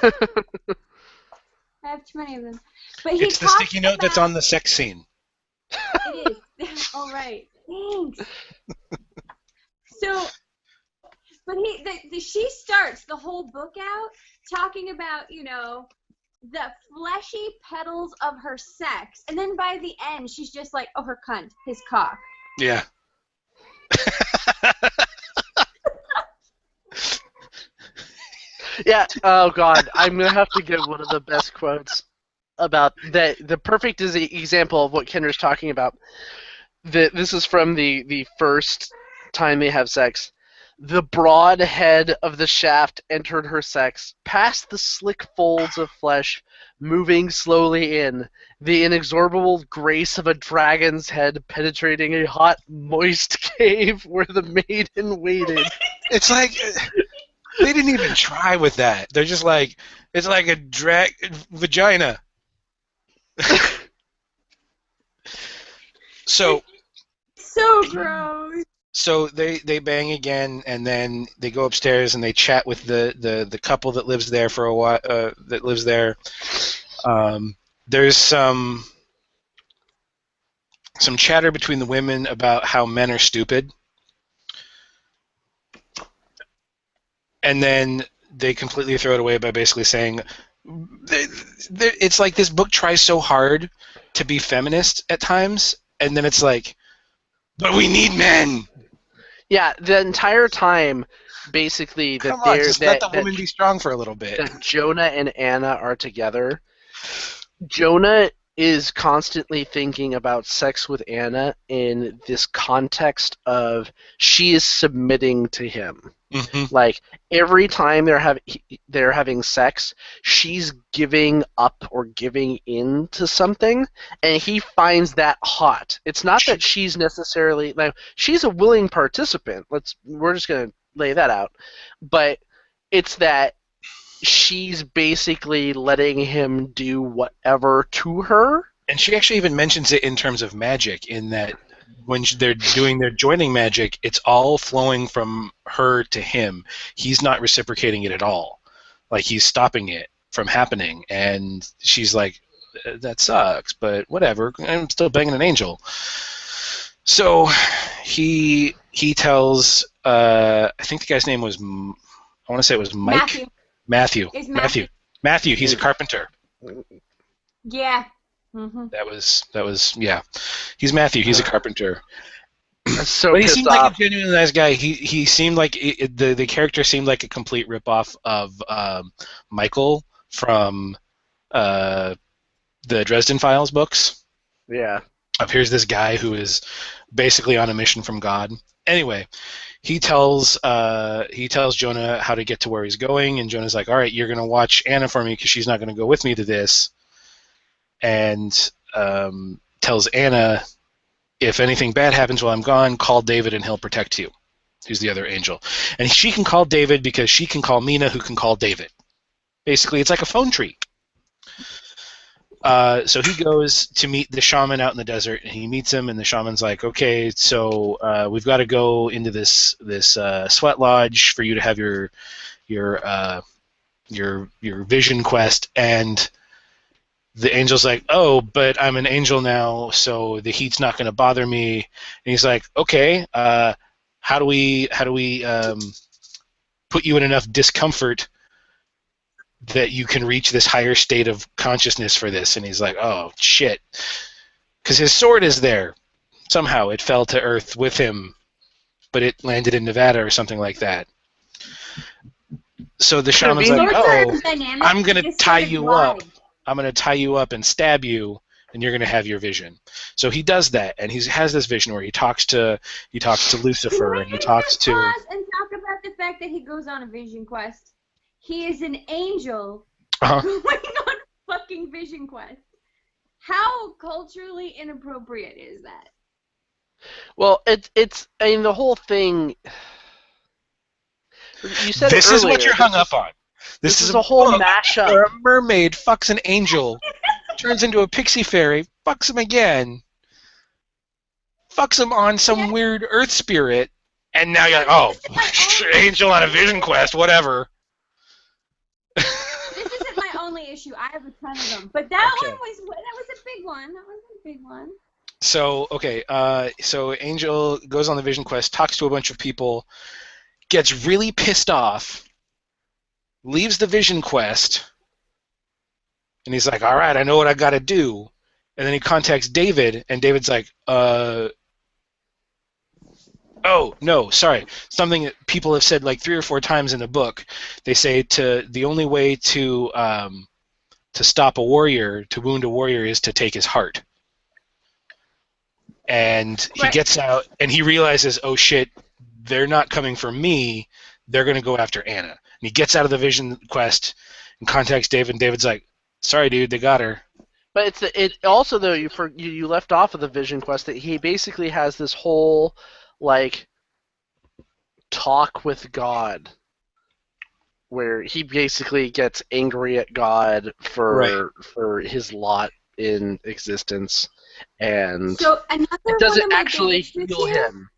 I have too many of them. But It's the sticky note that's on the sex scene. It is. All right. Thanks. So, but she starts the whole book out talking about, you know, the fleshy petals of her sex. And then by the end, she's just like, oh, her cunt, his cock. Yeah. Yeah. Oh God, I'm gonna have to give one of the best quotes about that. The perfect is the example of what Kendra's talking about. This is from the first time they have sex. The broad head of the shaft entered her sex, past the slick folds of flesh, moving slowly in, the inexorable grace of a dragon's head penetrating a hot, moist cave where the maiden waited. It's like they didn't even try with that. They're just like, it's like a vagina. So gross. So they bang again, and then they go upstairs and they chat with the couple that lives there for a while. That lives there. There's some chatter between the women about how men are stupid, and then they completely throw it away by basically saying, "It's like this book tries so hard to be feminist at times, and then it's like, but we need men." Yeah, the entire time, basically, that let the woman be strong for a little bit. That Jonah and Anna are together. Jonah is constantly thinking about sex with Anna in this context of she is submitting to him. Mm-hmm. Like every time they're having sex, she's giving up or giving in to something, and he finds that hot. It's not that she's necessarily like she's a willing participant. We're just gonna lay that out, but it's that she's basically letting him do whatever to her. And she actually even mentions it in terms of magic, in that when they're doing their joining magic, it's all flowing from her to him. He's not reciprocating it at all. Like, he's stopping it from happening. And she's like, that sucks, but whatever. I'm still banging an angel. So he tells, I think the guy's name was, I want to say it was Mike. Matthew. Matthew. He's a carpenter. Yeah. Mm-hmm. That was yeah. He's Matthew. He's a carpenter. So but he seemed like off. a genuinely nice guy. He seemed like the character seemed like a complete ripoff of Michael from the Dresden Files books. Yeah. Here's this guy who is basically on a mission from God. Anyway, he tells Jonah how to get to where he's going, and Jonah's like, "All right, you're gonna watch Anna for me because she's not gonna go with me to this." And tells Anna, if anything bad happens while I'm gone, call David and he'll protect you. Who's the other angel? And she can call David because she can call Mina, who can call David. Basically, it's like a phone tree. So he goes to meet the shaman out in the desert, and he meets him, and the shaman's like, okay, so we've got to go into this sweat lodge for you to have your vision quest, and the angel's like, oh, but I'm an angel now, so the heat's not going to bother me. And he's like, okay, how do we put you in enough discomfort that you can reach this higher state of consciousness for this? And he's like, oh, shit. Because his sword is there. Somehow it fell to Earth with him, but it landed in Nevada or something like that. So the shaman's like, oh, I'm going to tie you up. I'm gonna tie you up and stab you, and you're gonna have your vision. So he does that, and he has this vision where he talks to Can Lucifer, and he we talks just to. pause and talk about the fact that he goes on a vision quest? He is an angel Uh-huh. going on a fucking vision quest. How culturally inappropriate is that? Well, it's I mean the whole thing. You said This it is what earlier. you're hung up on. This is a a whole book mashup. where a mermaid fucks an angel, turns into a pixie fairy, fucks him again, fucks him on some weird earth spirit, and now you're like, oh, angel on a vision quest, whatever. This isn't my only issue. I have a ton of them, but that Okay. one was a big one. That was a big one. So, okay, so Angel goes on the vision quest, talks to a bunch of people, gets really pissed off, leaves the vision quest, and he's like, all right, I know what I got to do. And then he contacts David, and David's like, oh, no, sorry. Something that people have said like 3 or 4 times in the book. They say the only way to stop a warrior, to wound a warrior, is to take his heart. And he gets out, and he realizes, oh shit, they're not coming for me, they're going to go after Anna. And he gets out of the vision quest and contacts David, and David's like, sorry dude, they got her. But it also though you left off of the vision quest that he basically has this whole like talk with God where he basically gets angry at God for his lot in existence, and So another it doesn't one of my actually big issues heal here, him.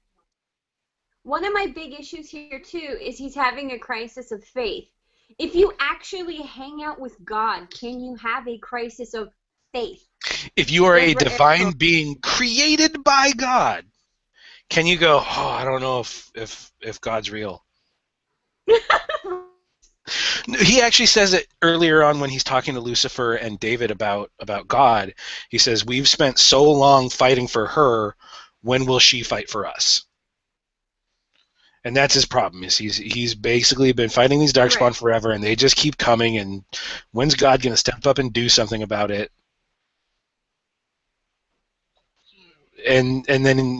One of my big issues here too is he's having a crisis of faith. If you actually hang out with God, can you have a crisis of faith? If you are a divine being created by God, can you go, oh, I don't know if God's real? He actually says it earlier on when he's talking to Lucifer and David about God. He says, we've spent so long fighting for her, when will she fight for us? And that's his problem. Is he's basically been fighting these darkspawn forever, and they just keep coming, and when's God going to step up and do something about it? And then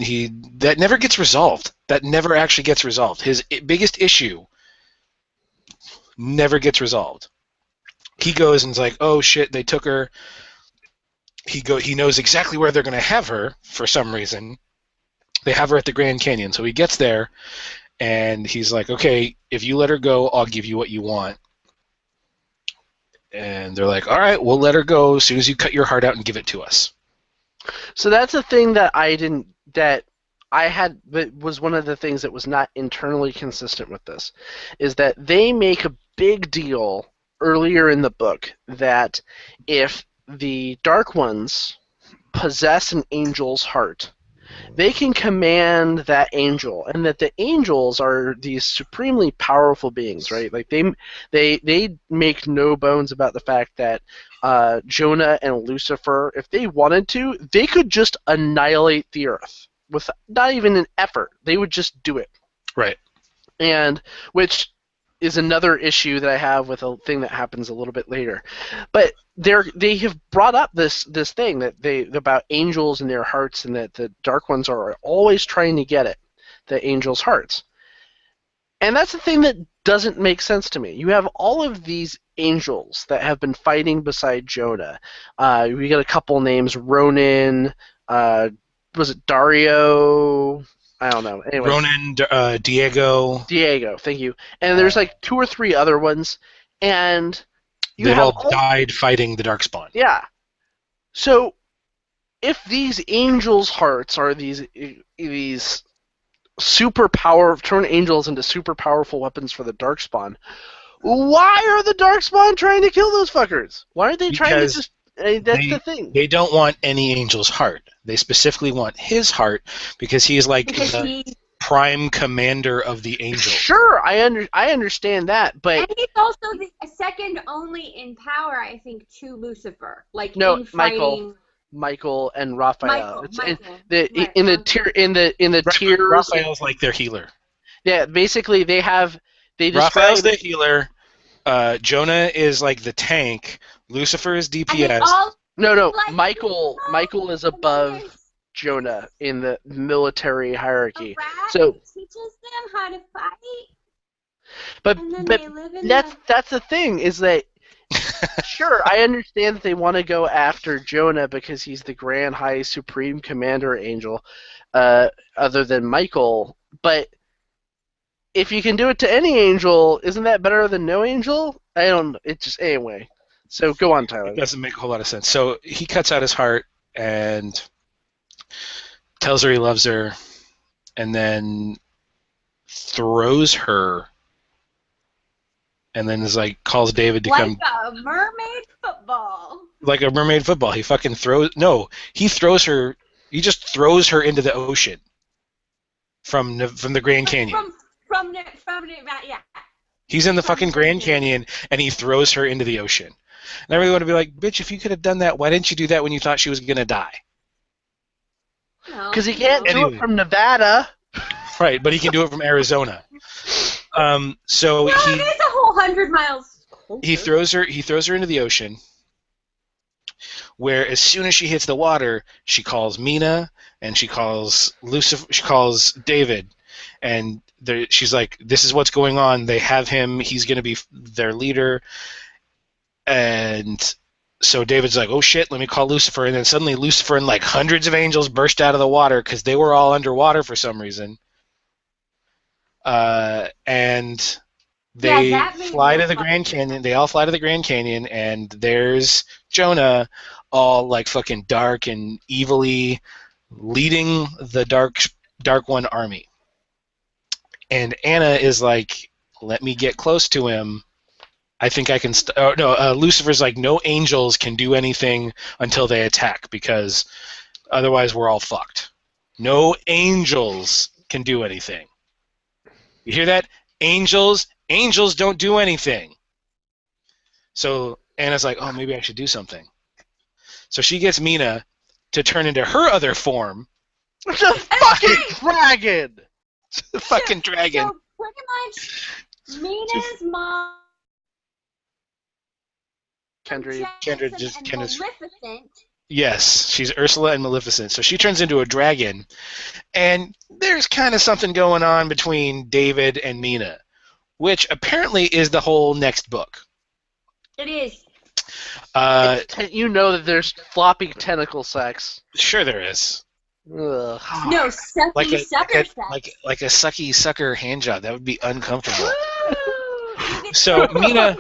that never gets resolved. That never actually gets resolved. His biggest issue never gets resolved. He goes and is like, oh shit, they took her. He knows exactly where they're going to have her for some reason. They have her at the Grand Canyon. So he gets there, and he's like, okay, if you let her go, I'll give you what you want. And they're like, all right, we'll let her go as soon as you cut your heart out and give it to us. So that's a thing that was one of the things that was not internally consistent with this, is that they make a big deal earlier in the book that if the Dark Ones possess an angel's heart, they can command that angel, and that the angels are these supremely powerful beings, right? Like they make no bones about the fact that Jonah and Lucifer, if they wanted to, they could just annihilate the earth with not even an effort. They would just do it. Right. And which is another issue that I have with a thing that happens a little bit later. But they have brought up this thing that about angels and their hearts, and that the Dark Ones are always trying to get it, the angels' hearts. And that's the thing that doesn't make sense to me. You have all of these angels that have been fighting beside Jonah. We got a couple names, Ronan, was it Dario? I don't know. Anyway, Ronan, Diego. Diego, thank you. And there's like 2 or 3 other ones, and they've all died fighting the Darkspawn. Yeah. So, if these angels' hearts are these turn angels into super powerful weapons for the Darkspawn, why are the Darkspawn trying to kill those fuckers? Why aren't they trying to just... that's the thing. They don't want any angel's heart. They specifically want his heart because he's like the prime commander of the angels. Sure, I understand that, but... And he's also the second only in power, I think, to Lucifer. Like, no, in fighting... Michael and Raphael. Michael. In the tier. Raphael's like their healer. Yeah, basically they describe Raphael's the healer. Jonah is like the tank. Lucifer is And they DPS. all No. like Michael is above Jonah in the military a hierarchy. rat So, teaches them how to fight, but and then but they live in that's the thing is that sure, I understand that they want to go after Jonah because he's the Grand High Supreme Commander Angel, other than Michael. But if you can do it to any angel, isn't that better than no angel? I don't. It just anyway. So go on, It Tyler. doesn't make a whole lot of sense. So he cuts out his heart and tells her he loves her, and then throws her, and then is like calls David to like come, a mermaid football. like a mermaid football. He fucking throws. No, he throws her. He just throws her into the ocean from the Grand Canyon. From yeah. He's in the fucking Grand Canyon, and he throws her into the ocean. And everyone would be like, bitch, if you could have done that, why didn't you do that when you thought she was going to die? Because he can't do Anyway. it from Nevada. Right, but he can do it from Arizona. So Well, it is a whole 100 miles. he throws her into the ocean, where as soon as she hits the water, she calls Mina, and she calls Lucifer, she calls David, and she's like, this is what's going on. They have him. He's going to be their leader. And so David's like, oh shit, let me call Lucifer. And then suddenly Lucifer and like hundreds of angels burst out of the water because they were all underwater for some reason. And they fly to the Grand Canyon. They all fly to the Grand Canyon, and there's Jonah, all like fucking dark and evilly, leading the Dark One army. And Anna is like, let me get close to him. I think I can. Lucifer's like, no angels can do anything until they attack because otherwise we're all fucked. No angels can do anything. You hear that? Angels don't do anything. So Anna's like, oh, maybe I should do something. So she gets Mina to turn into her other form. It's a fucking dragon! The fucking dragon. So pretty much, Mina's mom, Kendra, and Maleficent. Yes, she's Ursula and Maleficent. So she turns into a dragon, and there's kind of something going on between David and Mina, which apparently is the whole next book. It is. you know that there's floppy tentacle sex. Sure there is. Ugh. No, sucky sucker sex. Like a sucky sucker handjob. That would be uncomfortable. So Mina...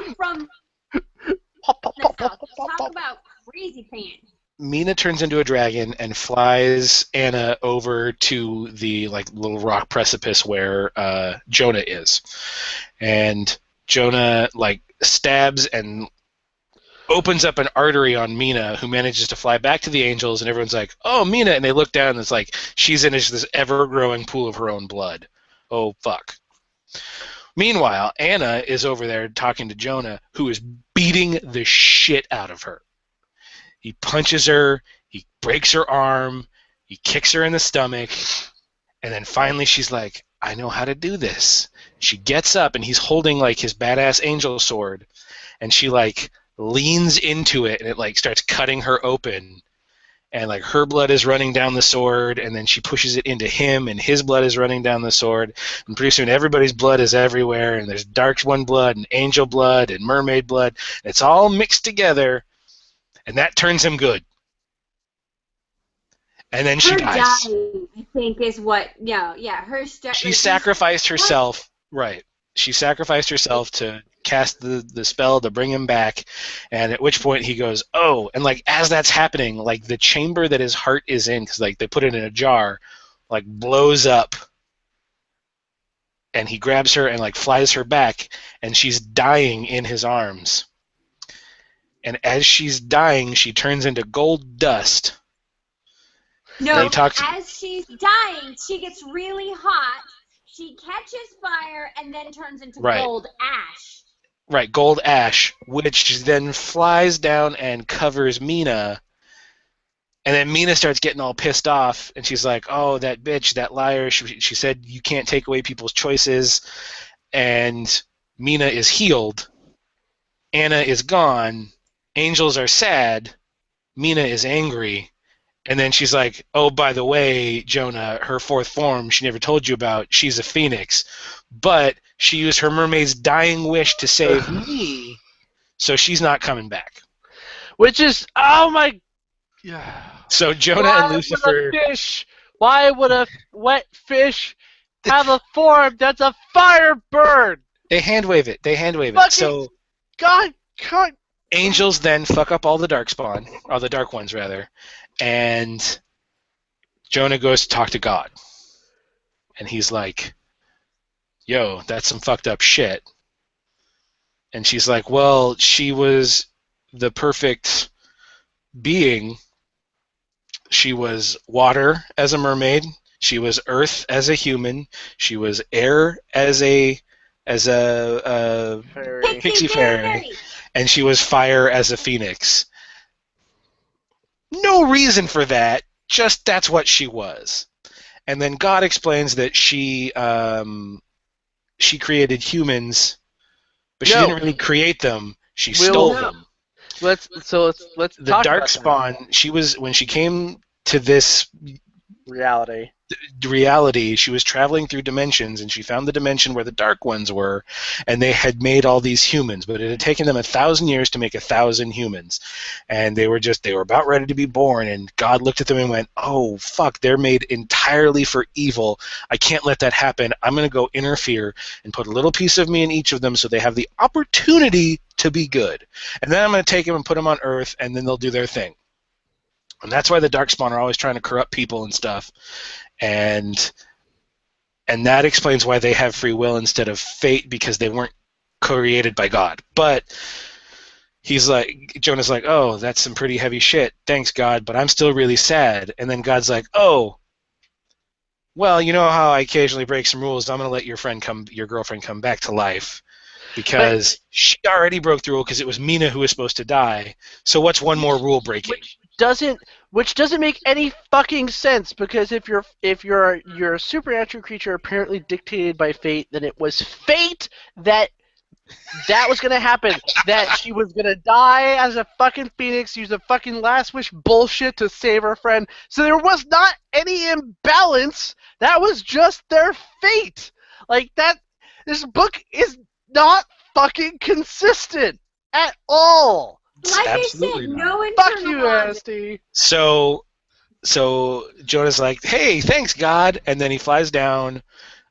Talk about crazy pants. Mina turns into a dragon and flies Anna over to the like little rock precipice where Jonah is, and Jonah like stabs and opens up an artery on Mina, who manages to fly back to the angels, and everyone's like, "Oh, Mina!" And they look down, and it's like she's in this ever-growing pool of her own blood. Oh fuck. Meanwhile, Anna is over there talking to Jonah, who is beating the shit out of her. He punches her, he breaks her arm, he kicks her in the stomach, and then finally she's like, I know how to do this. She gets up, and he's holding like his badass angel sword, and she like leans into it, and it like starts cutting her open, and like her blood is running down the sword, and then she pushes it into him, and his blood is running down the sword, and pretty soon everybody's blood is everywhere, and there's Dark One blood, and angel blood, and mermaid blood, and it's all mixed together. And that turns him good. And then she dies. Dying, I think, is what. Yeah. She sacrificed herself. Right. She sacrificed herself to cast the spell to bring him back. And at which point he goes, oh. And like as that's happening, like the chamber that his heart is in, because like they put it in a jar, like blows up. And he grabs her and like flies her back, and she's dying in his arms. And as she's dying, she turns into gold dust. No, as she's dying, she gets really hot. She catches fire and then turns into gold ash. Right, gold ash, which then flies down and covers Mina. And then Mina starts getting all pissed off, and she's like, oh, that bitch, that liar. She said you can't take away people's choices. And Mina is healed. Anna is gone. Angels are sad. Mina is angry. And then she's like, oh, by the way, Jonah, her fourth form she never told you about, she's a phoenix. But she used her mermaid's dying wish to save me, so she's not coming back. Which is, oh my... Yeah. So Jonah and Lucifer... Why would a wet fish have a form that's a firebird? They hand wave it. Fucking So God. angels then fuck up all the darkspawn, or the dark ones rather, and Jonah goes to talk to God. And he's like, yo, that's some fucked up shit. And she's like, well, she was the perfect being. She was water as a mermaid. She was earth as a human. She was air as a pixie fairy. And she was fire as a phoenix. No reason for that. Just that's what she was. And then God explains that she created humans, but she didn't really create them. She stole them. Let's The talk darkspawn. She was when she came to this reality. She was traveling through dimensions, and she found the dimension where the dark ones were, and they had made all these humans, but it had taken them 1,000 years to make 1,000 humans, and they were about ready to be born, and God looked at them and went, oh fuck, they're made entirely for evil. I can't let that happen. I'm going to go interfere and put a little piece of me in each of them so they have the opportunity to be good, and then I'm going to take them and put them on Earth, and then they'll do their thing. And that's why the darkspawn are always trying to corrupt people and stuff. And that explains why they have free will instead of fate, because they weren't created by God. But Jonah's like, oh, that's some pretty heavy shit. Thanks, God, but I'm still really sad. And then God's like, oh, well, you know how I occasionally break some rules. I'm going to let your girlfriend come back to life. Because she already broke the rule because it was Mina who was supposed to die. So what's one more rule breaking? Which doesn't make any fucking sense, because if you're a supernatural creature apparently dictated by fate, then it was fate that was gonna happen. That she was gonna die as a fucking phoenix, use a fucking last wish bullshit to save her friend. So there was not any imbalance. That was just their fate. Like that. This book is not fucking consistent at all. Like I said, no internal Fuck you, logic. Asti. So Jonah's like, hey, thanks, God. And then he flies down.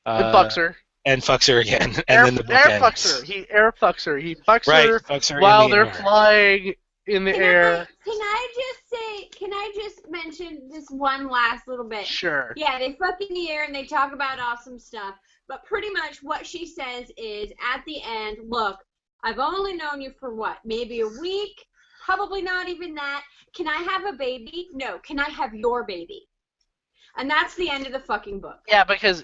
And fucks her. And fucks her again. And then the book ends. Fucks her. He air fucks her. He fucks her while they're flying in the air. Can I just mention this one last little bit? Sure. Yeah, they fuck in the air and they talk about awesome stuff. But pretty much what she says is, at the end, look, I've only known you for what? Maybe a week? Probably not even that. Can I have a baby? No. Can I have your baby? And that's the end of the fucking book. Yeah, because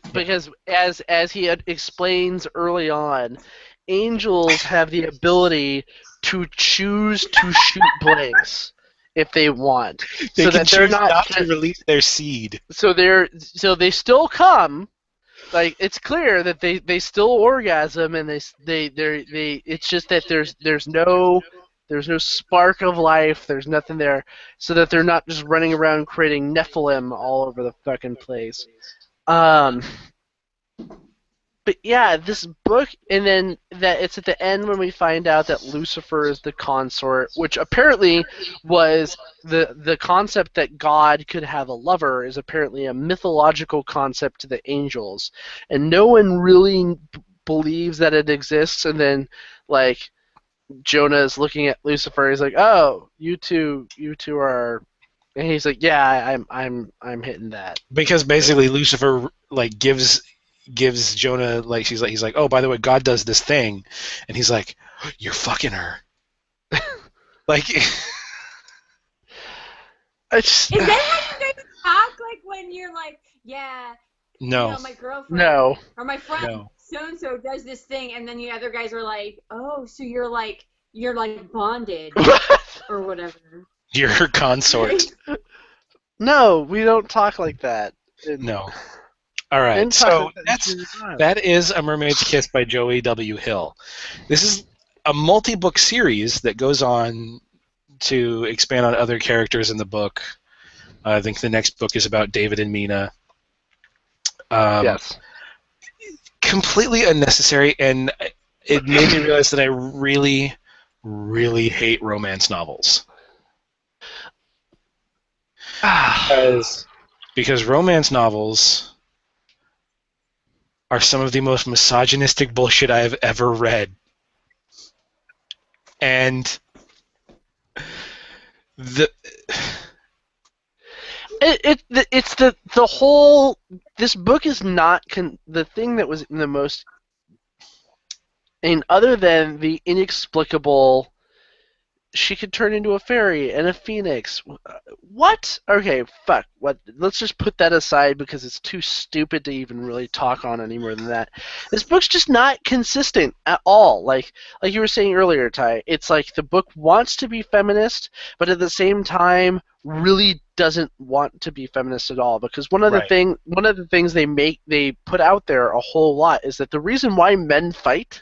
as he explains early on, angels have the ability to choose to shoot blanks if they want. They so can that they're choose not to release their seed. So they still come. Like, it's clear that they still orgasm, and they it's just that there's no spark of life, there's nothing there, so that they're not just running around creating Nephilim all over the fucking place. But yeah, this book, and then that it's at the end when we find out that Lucifer is the consort, which apparently was the concept that God could have a lover is apparently a mythological concept to the angels, and no one really believes that it exists. And then, like, Jonah is looking at Lucifer, he's like, "Oh, you two are," and he's like, "Yeah, I'm hitting that." Because basically Lucifer like gives Jonah, like, he's like, oh, by the way, God does this thing, and he's like, you're fucking her. Like, Is that how you guys talk? Like when you're like, yeah, no, you know, my girlfriend, no, or my friend, so and so does this thing, and then the other guys are like, oh, so you're like bonded or whatever. You're her consort. No, we don't talk like that. No. All right, so that is A Mermaid's Kiss by Joey W. Hill. This is a multi-book series that goes on to expand on other characters in the book. I think the next book is about David and Mina. Yes. Completely unnecessary, and it made me realize that I really, really hate romance novels. Because romance novels are some of the most misogynistic bullshit I have ever read. And it's the whole. This book is not the thing that was the most, and other than the inexplicable, she could turn into a fairy and a phoenix. What? Okay, fuck. What? Let's just put that aside because it's too stupid to even really talk on any more than that. This book's just not consistent at all. Like you were saying earlier, Ty. It's like the book wants to be feminist, but at the same time really doesn't want to be feminist at all. Because one of the things they put out there a whole lot is that the reason why men fight,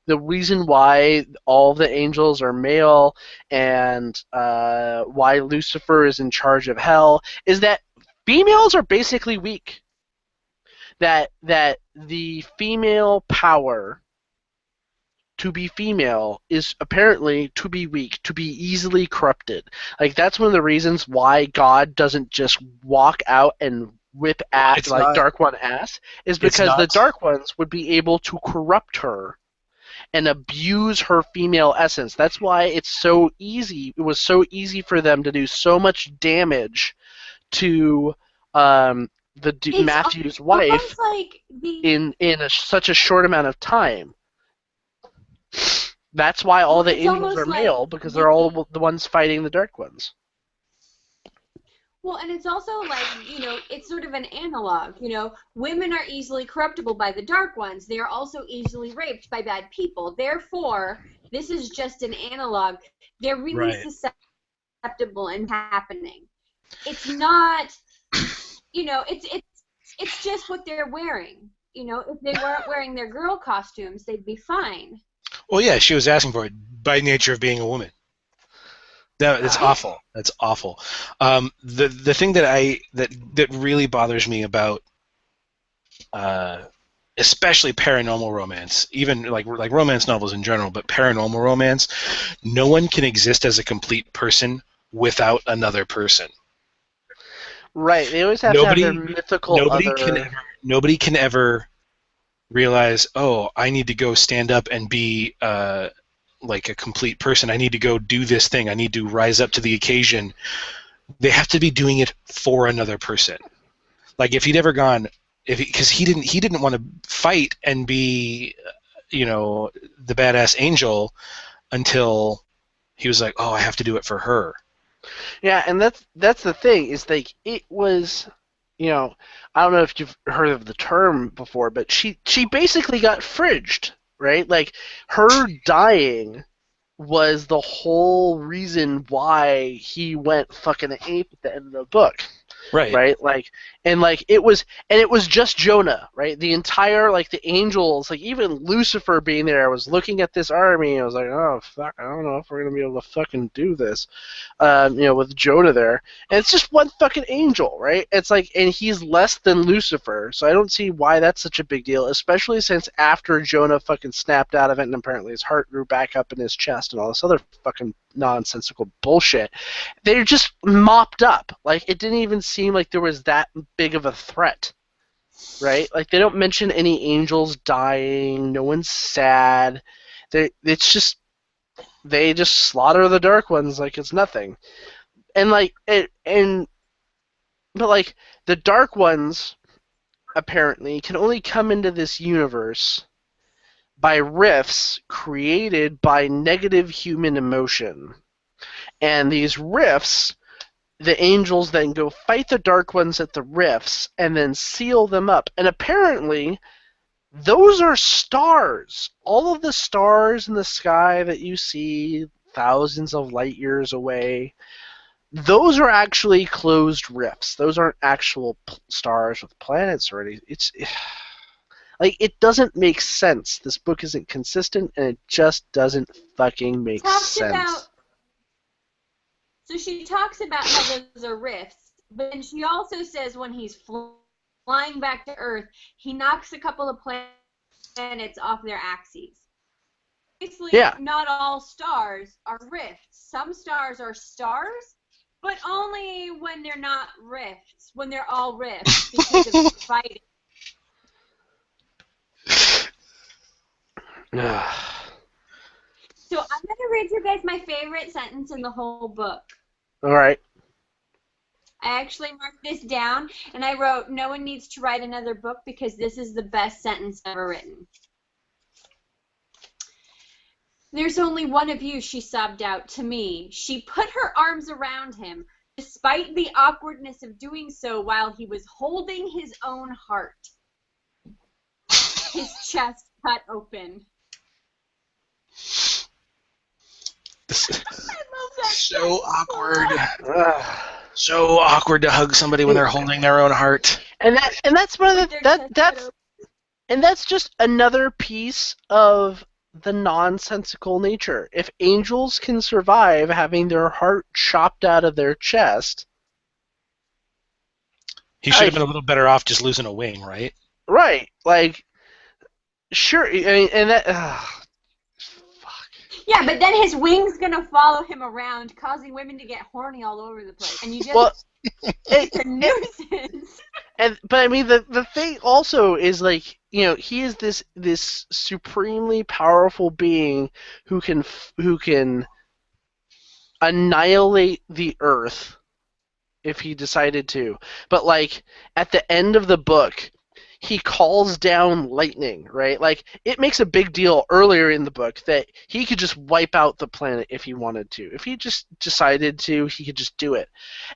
the reason why all the angels are male and why Lucifer is in charge of hell is that females are basically weak. That the female power to be female is apparently to be weak, to be easily corrupted. Like that's one of the reasons why God doesn't just walk out and whip at Dark One ass, is because the Dark Ones would be able to corrupt her and abuse her female essence. That's why it's so easy. It was so easy for them to do so much damage to Matthew's wife in such a short amount of time. That's why all the angels are male, because they're all the ones fighting the Dark Ones. Well, and it's also like, it's sort of an analog. Women are easily corruptible by the Dark Ones. They are also easily raped by bad people. Therefore, this is just an analog. They're really susceptible and happening. It's not, it's just what they're wearing. If they weren't wearing their girl costumes, they'd be fine. Well, yeah, she was asking for it by nature of being a woman. That's awful. That's awful. The thing that really bothers me about, especially paranormal romance, even like romance novels in general, but paranormal romance, no one can exist as a complete person without another person. Right. They always have to have their mythical Nobody can ever realize, oh, I need to go stand up and be like a complete person. I need to go do this thing. I need to rise up to the occasion. They have to be doing it for another person. Like if he'd ever gone, because he didn't want to fight and be, the badass angel until he was like, oh, I have to do it for her. Yeah, and that's the thing, is like it was, I don't know if you've heard of the term before, but she basically got fridged, right? Like her dying was the whole reason why he went fucking ape at the end of the book. Right? It was just Jonah, right? The entire, the angels, even Lucifer being there, I was looking at this army and I was like, oh fuck, I don't know if we're gonna be able to fucking do this. With Jonah there. And it's just one fucking angel, right? It's like, and he's less than Lucifer, so I don't see why that's such a big deal, especially since after Jonah fucking snapped out of it and apparently his heart grew back up in his chest and all this other fucking nonsensical bullshit. They're just mopped up. Like, it didn't even seem like there was that big of a threat, right? Like, they don't mention any angels dying. No one's sad. They just slaughter the Dark Ones like it's nothing. And but the Dark Ones apparently can only come into this universe by rifts created by negative human emotion. And these rifts, the angels then go fight the Dark Ones at the rifts and then seal them up. And apparently, those are stars. All of the stars in the sky that you see thousands of light years away, those are actually closed rifts. Those aren't actual stars with planets or anything. Like, it doesn't make sense. This book isn't consistent, and it just doesn't fucking make sense. So she talks about how those are rifts, but then she also says when he's flying back to Earth, he knocks a couple of planets off their axes. Obviously, not all stars are rifts. Some stars are stars, but only when they're not rifts, when they're all rifts because of fighting. So I'm going to read you guys my favorite sentence in the whole book. All right. I actually marked this down, and I wrote, no one needs to write another book because this is the best sentence ever written. There's only one of you, she sobbed out to me. She put her arms around him, despite the awkwardness of doing so while he was holding his own heart. His chest cut open. This is I love that. so awkward. So awkward to hug somebody when they're holding their own heart. And that's one of the that's just another piece of the nonsensical nature. If angels can survive having their heart chopped out of their chest, he should have been a little better off just losing a wing, right? Right. Like, sure. I mean, and that. Fuck. Yeah, but then his wing's gonna follow him around, causing women to get horny all over the place, and you just. It's a nuisance. But I mean, the thing also is, like, you know, he is this supremely powerful being who can annihilate the Earth if he decided to. But, like, at the end of the book, he calls down lightning, right? Like, it makes a big deal earlier in the book that he could just wipe out the planet if he wanted to. If he just decided to, he could just do it.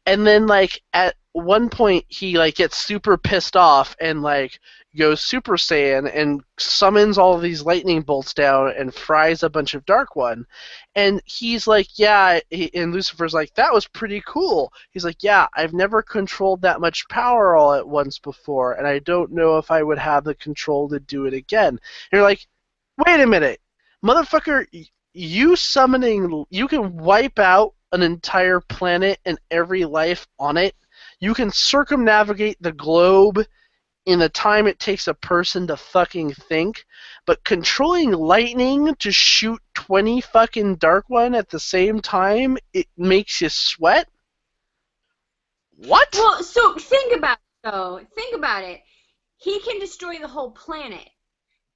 And then, like, at one point, he, like, gets super pissed off and, like, goes Super Saiyan and summons all of these lightning bolts down and fries a bunch of Dark One. And he's like, yeah, and Lucifer's like, that was pretty cool. He's like, yeah, I've never controlled that much power all at once before, and I don't know if I would have the control to do it again. And you're like, wait a minute, motherfucker, you can wipe out an entire planet and every life on it. You can circumnavigate the globe in the time it takes a person to fucking think, but controlling lightning to shoot 20 fucking Dark One at the same time, it makes you sweat? What? Well, so think about it, though. Think about it. He can destroy the whole planet.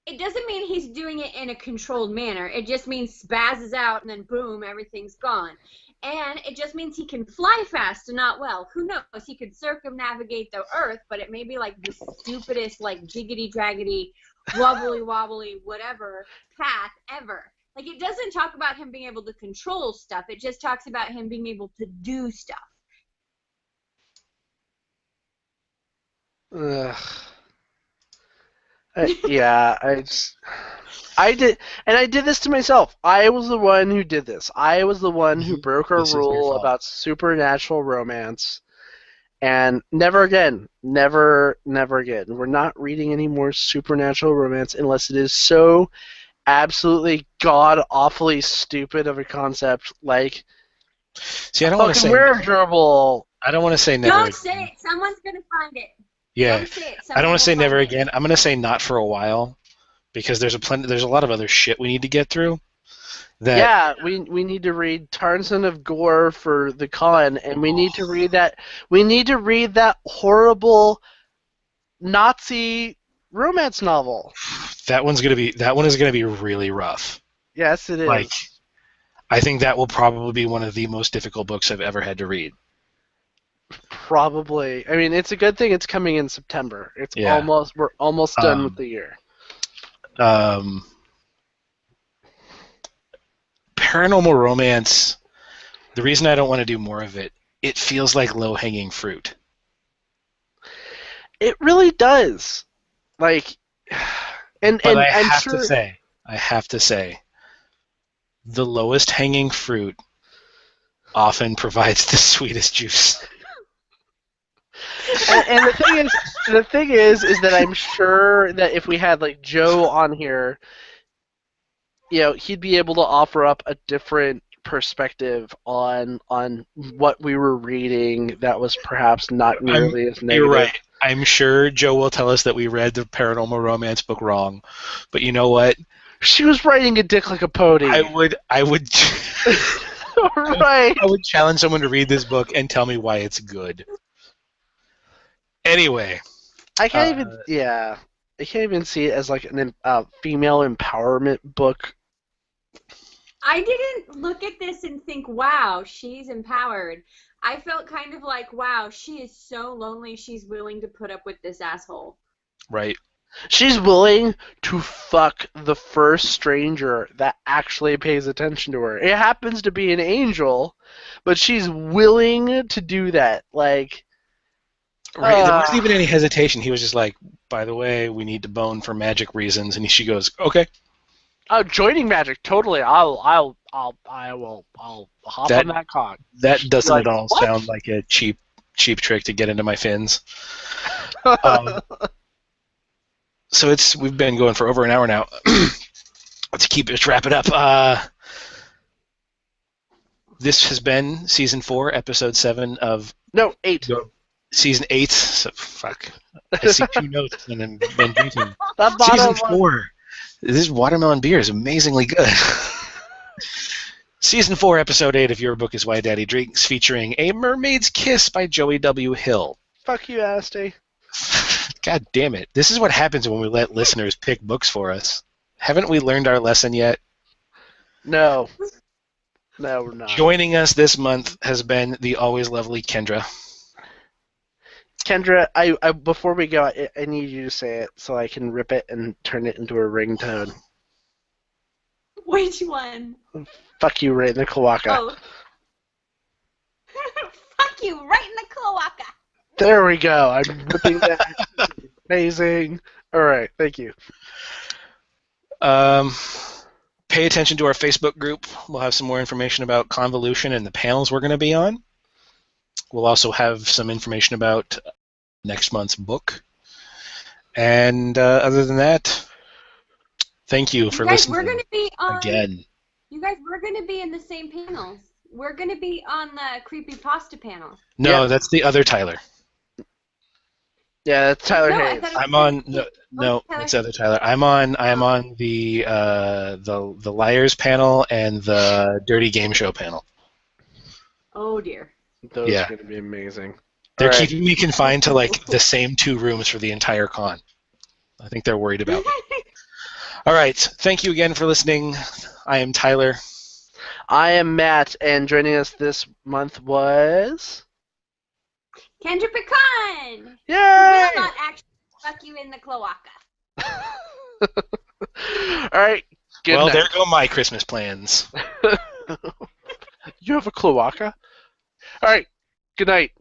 It doesn't mean he's doing it in a controlled manner. It just means spazzes out and then boom, everything's gone. And it just means he can fly fast and not well. Who knows? He could circumnavigate the Earth, but it may be like the stupidest, like jiggity-draggedy, wobbly, whatever path ever. Like, it doesn't talk about him being able to control stuff. It just talks about him being able to do stuff. I did this to myself. I was the one who did this. I was the one who broke our rule about supernatural romance. And never again. Never again. We're not reading any more supernatural romance unless it is so absolutely god-awfully stupid of a concept like I don't want to say durable. I don't want to say never. Don't say it. Someone's going to find it. Yeah. I don't want to say never again. I'm going to say not for a while. Because there's a lot of other shit we need to get through. We need to read Tarzan of Gore for the con, and we need to read that horrible Nazi romance novel. That one is gonna be really rough. Yes, it is. Like, I think that will probably be one of the most difficult books I've ever had to read. Probably. I mean, it's a good thing it's coming in September. We're almost done with the year. Paranormal romance, the reason I don't want to do more of it, it feels like low-hanging fruit. It really does. Like, I have to say, the lowest hanging fruit often provides the sweetest juice. And the thing is that I'm sure that if we had like Joe on here, he'd be able to offer up a different perspective on what we were reading that was perhaps not nearly as You're negative. right. I'm sure Joe will tell us that we read the paranormal romance book wrong, but you know what? She was riding a dick like a pony. I would Right. I would challenge someone to read this book and tell me why it's good. Anyway, I can't even. Yeah, I can't even see it as like a female empowerment book. I didn't look at this and think, wow, she's empowered. I felt kind of like, wow, she is so lonely she's willing to put up with this asshole. right. She's willing to fuck the first stranger that actually pays attention to her. It happens to be an angel, but she's willing to do that. Like, Right. There wasn't even any hesitation. He was just like, by the way, we need to bone for magic reasons, and she goes, okay. oh, joining magic, totally. I will hop on that cock. That doesn't like, at all what? sound like a cheap trick to get into my fins. So we've been going for over an hour now. Let's wrap it up. This has been season 4, episode 7 of No, 8. Season 8. So, fuck. I see 2 notes and then drinking. That Season bottom 4. This watermelon beer is amazingly good. Season 4, episode 8 of Your Book is Why Daddy Drinks, featuring A Mermaid's Kiss by Joey W. Hill. Fuck you, Asti. God damn it. This is what happens when we let listeners pick books for us. Haven't we learned our lesson yet? No. No, we're not. Joining us this month has been the always lovely Kendra. Kendra, I before we go, I need you to say it so I can rip it and turn it into a ringtone. Which one? Fuck you right in the cloaca. Oh. Fuck you right in the cloaca. There we go. I'm ripping that. Amazing. All right, thank you. Pay attention to our Facebook group. We'll have some more information about Convolution and the panels we're going to be on. We'll also have some information about next month's book. And other than that, thank you for listening. We're going to be on, again. You guys, we're going to be in the same panels. We're going to be on the creepypasta panel. No, Yep. That's the other Tyler. Yeah, that's Tyler No, I Hayes. thought it was I'm on. Tyler. No, Tyler. it's the other Tyler. I'm on the Liars panel and the Dirty Game Show panel. Oh dear. Those Yeah. are going to be amazing. They're All right. keeping me confined to like the same 2 rooms for the entire con. I think they're worried about me. All right. Thank you again for listening. I am Tyler. I am Matt, and joining us this month was... Kendra Pecan! Yay! Will not actually fuck you in the cloaca. All right. Good Well, night. there go my Christmas plans. You have a cloaca? All right. Good night.